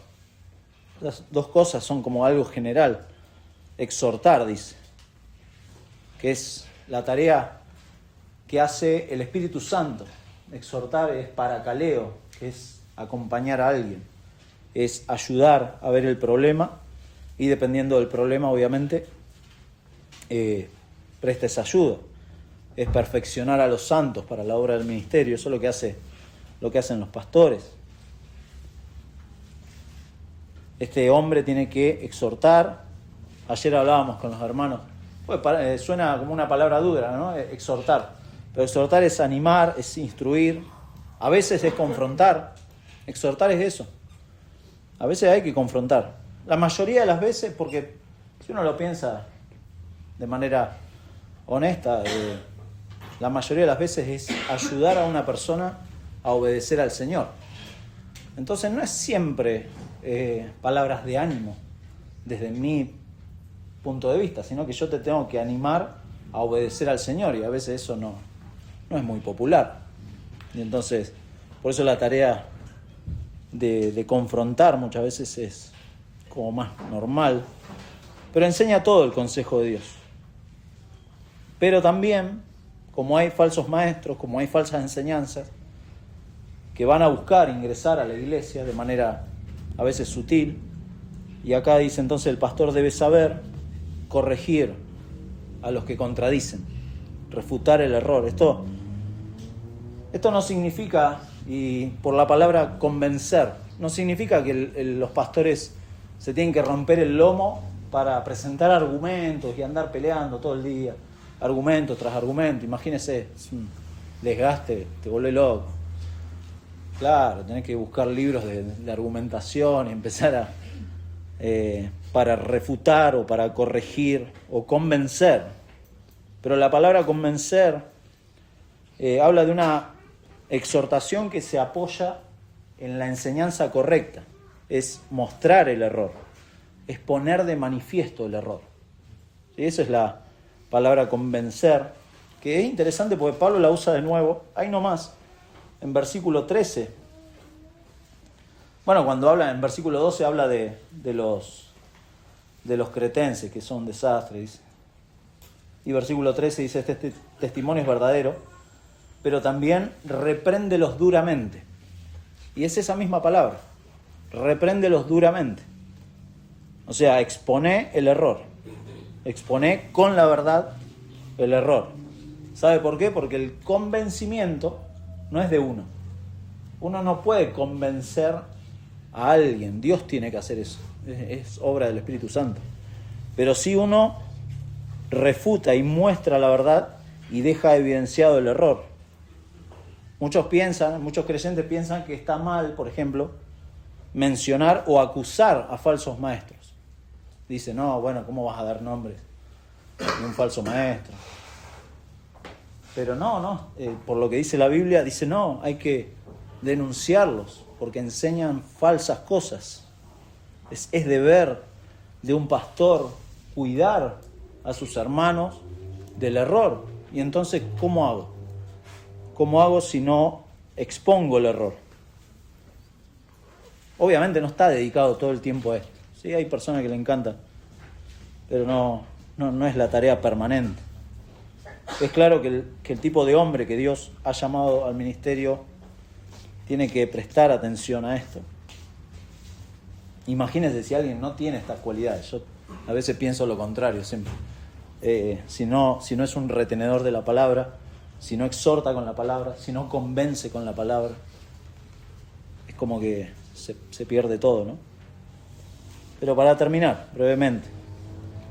Las 2 cosas son como algo general. Exhortar, dice, que es la tarea que hace el Espíritu Santo. Exhortar es paracaleo, que es acompañar a alguien, es ayudar a ver el problema y dependiendo del problema, obviamente, presta esa ayuda. Es perfeccionar a los santos para la obra del ministerio. Eso es lo que hacen los pastores. Este hombre tiene que exhortar. Ayer hablábamos con los hermanos. Pues suena como una palabra dura, ¿no? Exhortar. Pero exhortar es animar, es instruir. A veces es confrontar. Exhortar es eso. A veces hay que confrontar. La mayoría de las veces, porque si uno lo piensa de manera honesta, la mayoría de las veces es ayudar a una persona a obedecer al Señor. Entonces no es siempre palabras de ánimo desde mi punto de vista, sino que yo te tengo que animar a obedecer al Señor y a veces eso no es muy popular. Y entonces, por eso la tarea de confrontar muchas veces es como más normal, pero enseña todo el consejo de Dios. Pero también, como hay falsos maestros, como hay falsas enseñanzas, que van a buscar ingresar a la iglesia de manera a veces sutil, y acá dice entonces el pastor debe saber corregir a los que contradicen, refutar el error. Esto no significa, y por la palabra convencer, no significa que los pastores se tienen que romper el lomo para presentar argumentos y andar peleando todo el día, argumento tras argumento. Imagínese, es un desgaste, te vuelve loco. Claro, tenés que buscar libros de argumentación y empezar para refutar o para corregir o convencer. Pero la palabra convencer habla de una exhortación que se apoya en la enseñanza correcta. Es mostrar el error, es poner de manifiesto el error. ¿Sí? Esa es la palabra convencer, que es interesante porque Pablo la usa de nuevo, ahí nomás, en versículo 13. Bueno, cuando habla en versículo 12 habla de los cretenses, que son desastres, dice. Y versículo 13 dice, este testimonio es verdadero, pero también repréndelos duramente. Y es esa misma palabra, repréndelos duramente. O sea, expone el error, expone con la verdad el error. ¿Sabe por qué? Porque el convencimiento no es de uno. Uno no puede convencer a alguien, Dios tiene que hacer eso, es obra del Espíritu Santo. Pero si uno refuta y muestra la verdad y deja evidenciado el error. Muchos creyentes piensan que está mal, por ejemplo, mencionar o acusar a falsos maestros. Dice, no, bueno, ¿cómo vas a dar nombres de un falso maestro? Pero no, por lo que dice la Biblia, dice no, hay que denunciarlos porque enseñan falsas cosas. Es deber de un pastor cuidar a sus hermanos del error. Y entonces, ¿cómo hago? ¿Cómo hago si no expongo el error? Obviamente no está dedicado todo el tiempo a esto. Sí, hay personas que le encantan, pero no es la tarea permanente. Es claro que el tipo de hombre que Dios ha llamado al ministerio tiene que prestar atención a esto. Imagínense si alguien no tiene estas cualidades. Yo a veces pienso lo contrario siempre. Si no es un retenedor de la palabra, si no exhorta con la palabra, si no convence con la palabra, es como que se pierde todo, ¿no? Pero para terminar, brevemente,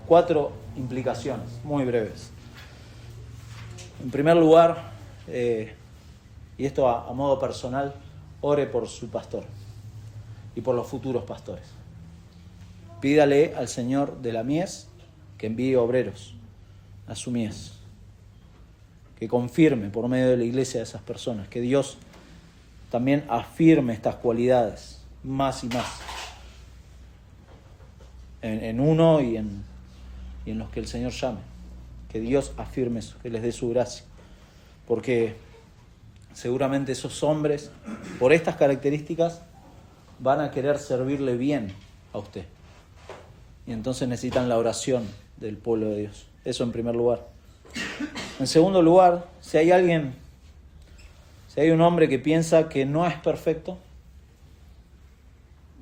4 implicaciones, muy breves. En primer lugar, y esto a modo personal, ore por su pastor y por los futuros pastores. Pídale al Señor de la mies que envíe obreros a su mies, que confirme por medio de la iglesia a esas personas, que Dios también afirme estas cualidades más y más en uno y en los que el Señor llame. Que Dios afirme eso, que les dé su gracia, porque seguramente esos hombres, por estas características, van a querer servirle bien a usted. Y entonces necesitan la oración del pueblo de Dios. Eso en primer lugar. En segundo lugar, si hay un hombre que piensa que no es perfecto,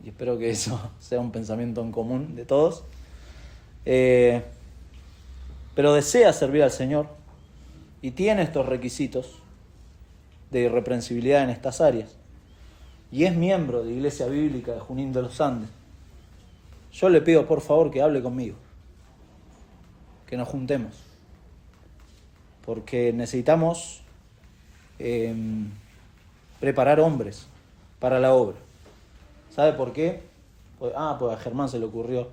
y espero que eso sea un pensamiento en común de todos, pero desea servir al Señor y tiene estos requisitos de irreprensibilidad en estas áreas, y es miembro de Iglesia Bíblica de Junín de los Andes, yo le pido por favor que hable conmigo, que nos juntemos, porque necesitamos preparar hombres para la obra. ¿Sabe por qué? Pues a Germán se le ocurrió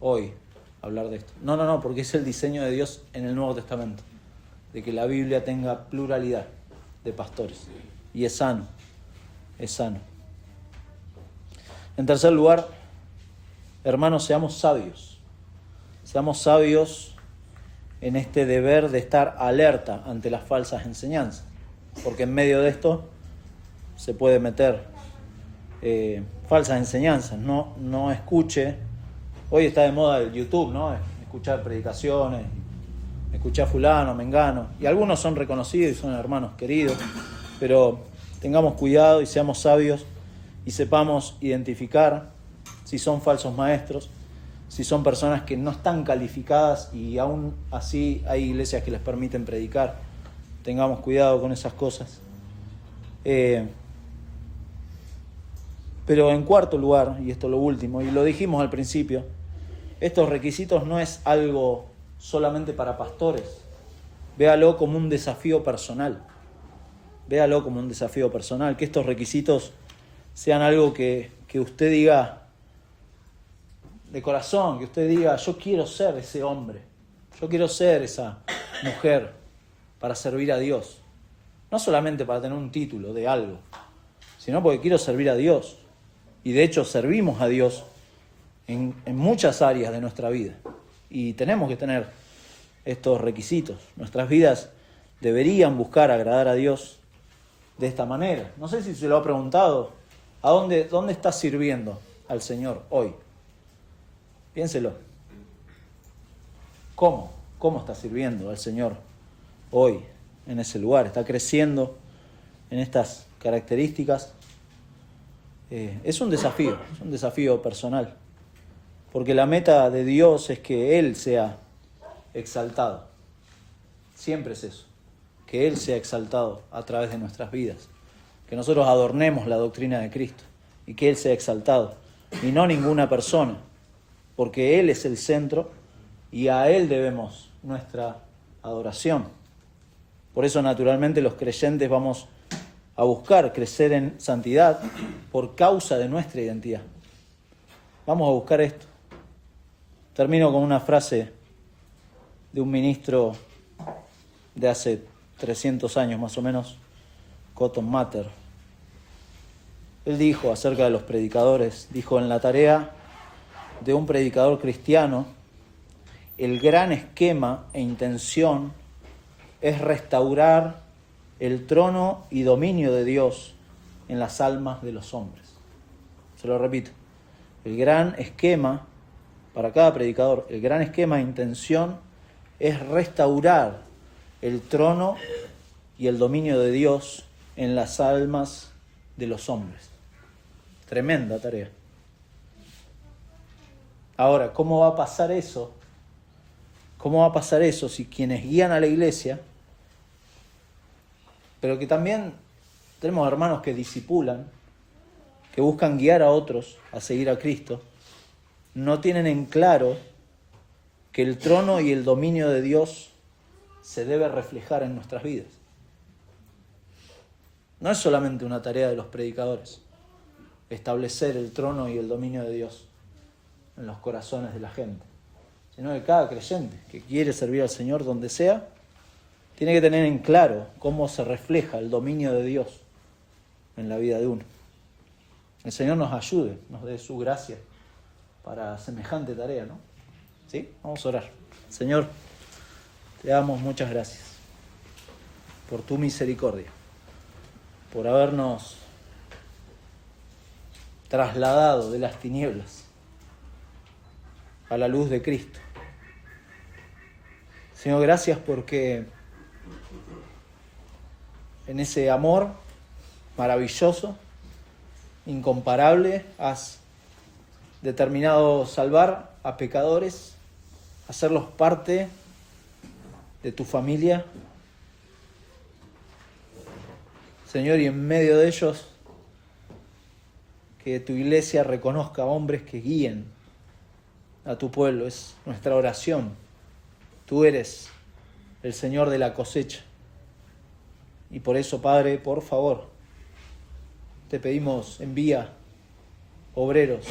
hoy hablar de esto. No, porque es el diseño de Dios en el Nuevo Testamento, de que la Biblia tenga pluralidad de pastores, y es sano, es sano. En tercer lugar, hermanos, seamos sabios en este deber de estar alerta ante las falsas enseñanzas, porque en medio de esto se puede meter falsas enseñanzas. No escuche, hoy está de moda el YouTube, ¿no? Escuchar predicaciones, escuchar fulano, mengano, y algunos son reconocidos y son hermanos queridos, pero tengamos cuidado y seamos sabios y sepamos identificar si son falsos maestros, si son personas que no están calificadas y aún así hay iglesias que les permiten predicar. Tengamos cuidado con esas cosas. Pero en cuarto lugar, y esto es lo último, y lo dijimos al principio, estos requisitos no es algo solamente para pastores. Véalo como un desafío personal. Véalo como un desafío personal, que estos requisitos sean algo que usted diga de corazón, que usted diga, yo quiero ser ese hombre, yo quiero ser esa mujer para servir a Dios. No solamente para tener un título de algo, sino porque quiero servir a Dios. Y de hecho servimos a Dios en muchas áreas de nuestra vida. Y tenemos que tener estos requisitos. Nuestras vidas deberían buscar agradar a Dios de esta manera. No sé si se lo ha preguntado, ¿dónde estás sirviendo al Señor hoy? Piénselo. ¿Cómo está sirviendo al Señor hoy en ese lugar? ¿Está creciendo en estas características? Es un desafío personal, porque la meta de Dios es que Él sea exaltado. Siempre es eso, que Él sea exaltado a través de nuestras vidas, que nosotros adornemos la doctrina de Cristo y que Él sea exaltado, y no ninguna persona, porque Él es el centro y a Él debemos nuestra adoración. Por eso, naturalmente, los creyentes vamos a buscar crecer en santidad por causa de nuestra identidad. Vamos a buscar esto. Termino con una frase de un ministro de hace 300 años más o menos, Cotton Mather. Él dijo acerca de los predicadores, dijo: en la tarea de un predicador cristiano, el gran esquema e intención es restaurar el trono y dominio de Dios en las almas de los hombres. Se lo repito, el gran esquema para cada predicador, el gran esquema e intención es restaurar el trono y el dominio de Dios en las almas de los hombres. Tremenda tarea. Ahora, ¿cómo va a pasar eso? ¿Cómo va a pasar eso si quienes guían a la iglesia, pero que también tenemos hermanos que discipulan, que buscan guiar a otros a seguir a Cristo, no tienen en claro que el trono y el dominio de Dios se debe reflejar en nuestras vidas? No es solamente una tarea de los predicadores establecer el trono y el dominio de Dios en los corazones de la gente, sino que cada creyente que quiere servir al Señor donde sea, tiene que tener en claro cómo se refleja el dominio de Dios en la vida de uno. El Señor nos ayude, nos dé su gracia para semejante tarea, ¿no? ¿Sí? Vamos a orar. Señor, te damos muchas gracias por tu misericordia, por habernos trasladado de las tinieblas a la luz de Cristo. Señor, gracias porque En ese amor maravilloso, incomparable, has determinado salvar a pecadores, hacerlos parte de tu familia. Señor, y en medio de ellos, que tu iglesia reconozca hombres que guíen a tu pueblo. Es nuestra oración. Tú eres el Señor de la cosecha. Y por eso, Padre, por favor, te pedimos, envía obreros,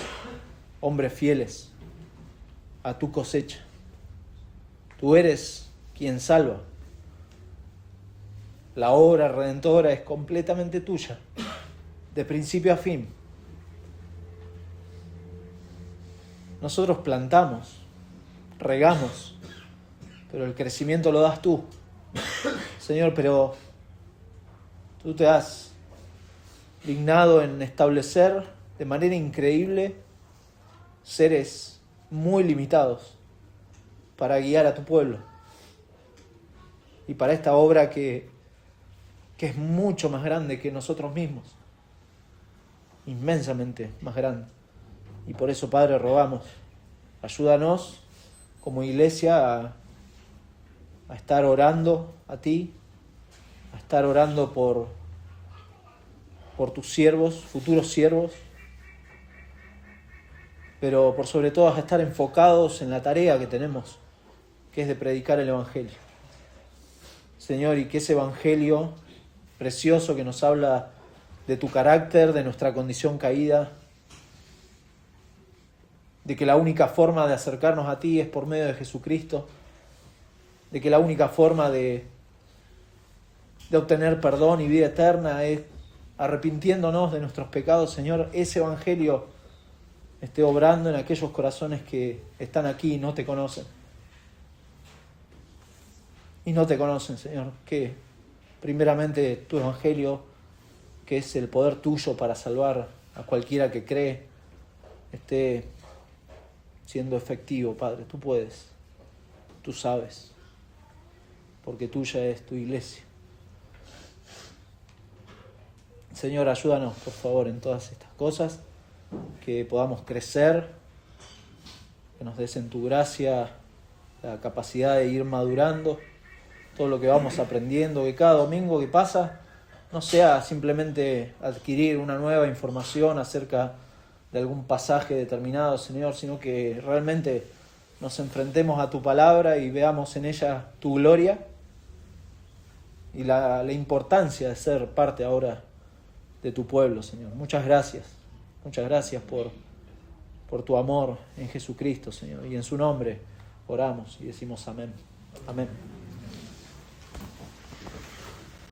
hombres fieles a tu cosecha. Tú eres quien salva. La obra redentora es completamente tuya, de principio a fin. Nosotros plantamos, regamos, pero el crecimiento lo das tú. Señor, pero tú te has dignado en establecer de manera increíble seres muy limitados para guiar a tu pueblo. Y para esta obra que es mucho más grande que nosotros mismos, inmensamente más grande. Y por eso, Padre, rogamos, ayúdanos como iglesia a estar orando a ti, a estar orando por tus siervos, futuros siervos, pero por sobre todo a estar enfocados en la tarea que tenemos, que es de predicar el Evangelio. Señor, y que ese Evangelio precioso que nos habla de tu carácter, de nuestra condición caída, de que la única forma de acercarnos a ti es por medio de Jesucristo, de que la única forma de obtener perdón y vida eterna es arrepintiéndonos de nuestros pecados. Señor, ese Evangelio esté obrando en aquellos corazones que están aquí y no te conocen. Y no te conocen, Señor, que primeramente tu Evangelio, que es el poder tuyo para salvar a cualquiera que cree, esté siendo efectivo, Padre. Tú puedes, tú sabes, porque tuya es tu iglesia. Señor, ayúdanos, por favor, en todas estas cosas, que podamos crecer, que nos des en tu gracia la capacidad de ir madurando todo lo que vamos aprendiendo, que cada domingo que pasa no sea simplemente adquirir una nueva información acerca de algún pasaje determinado, Señor, sino que realmente nos enfrentemos a tu palabra y veamos en ella tu gloria y la importancia de ser parte ahora de tu pueblo, Señor. Muchas gracias por tu amor en Jesucristo, Señor, y en su nombre oramos y decimos amén. Amén.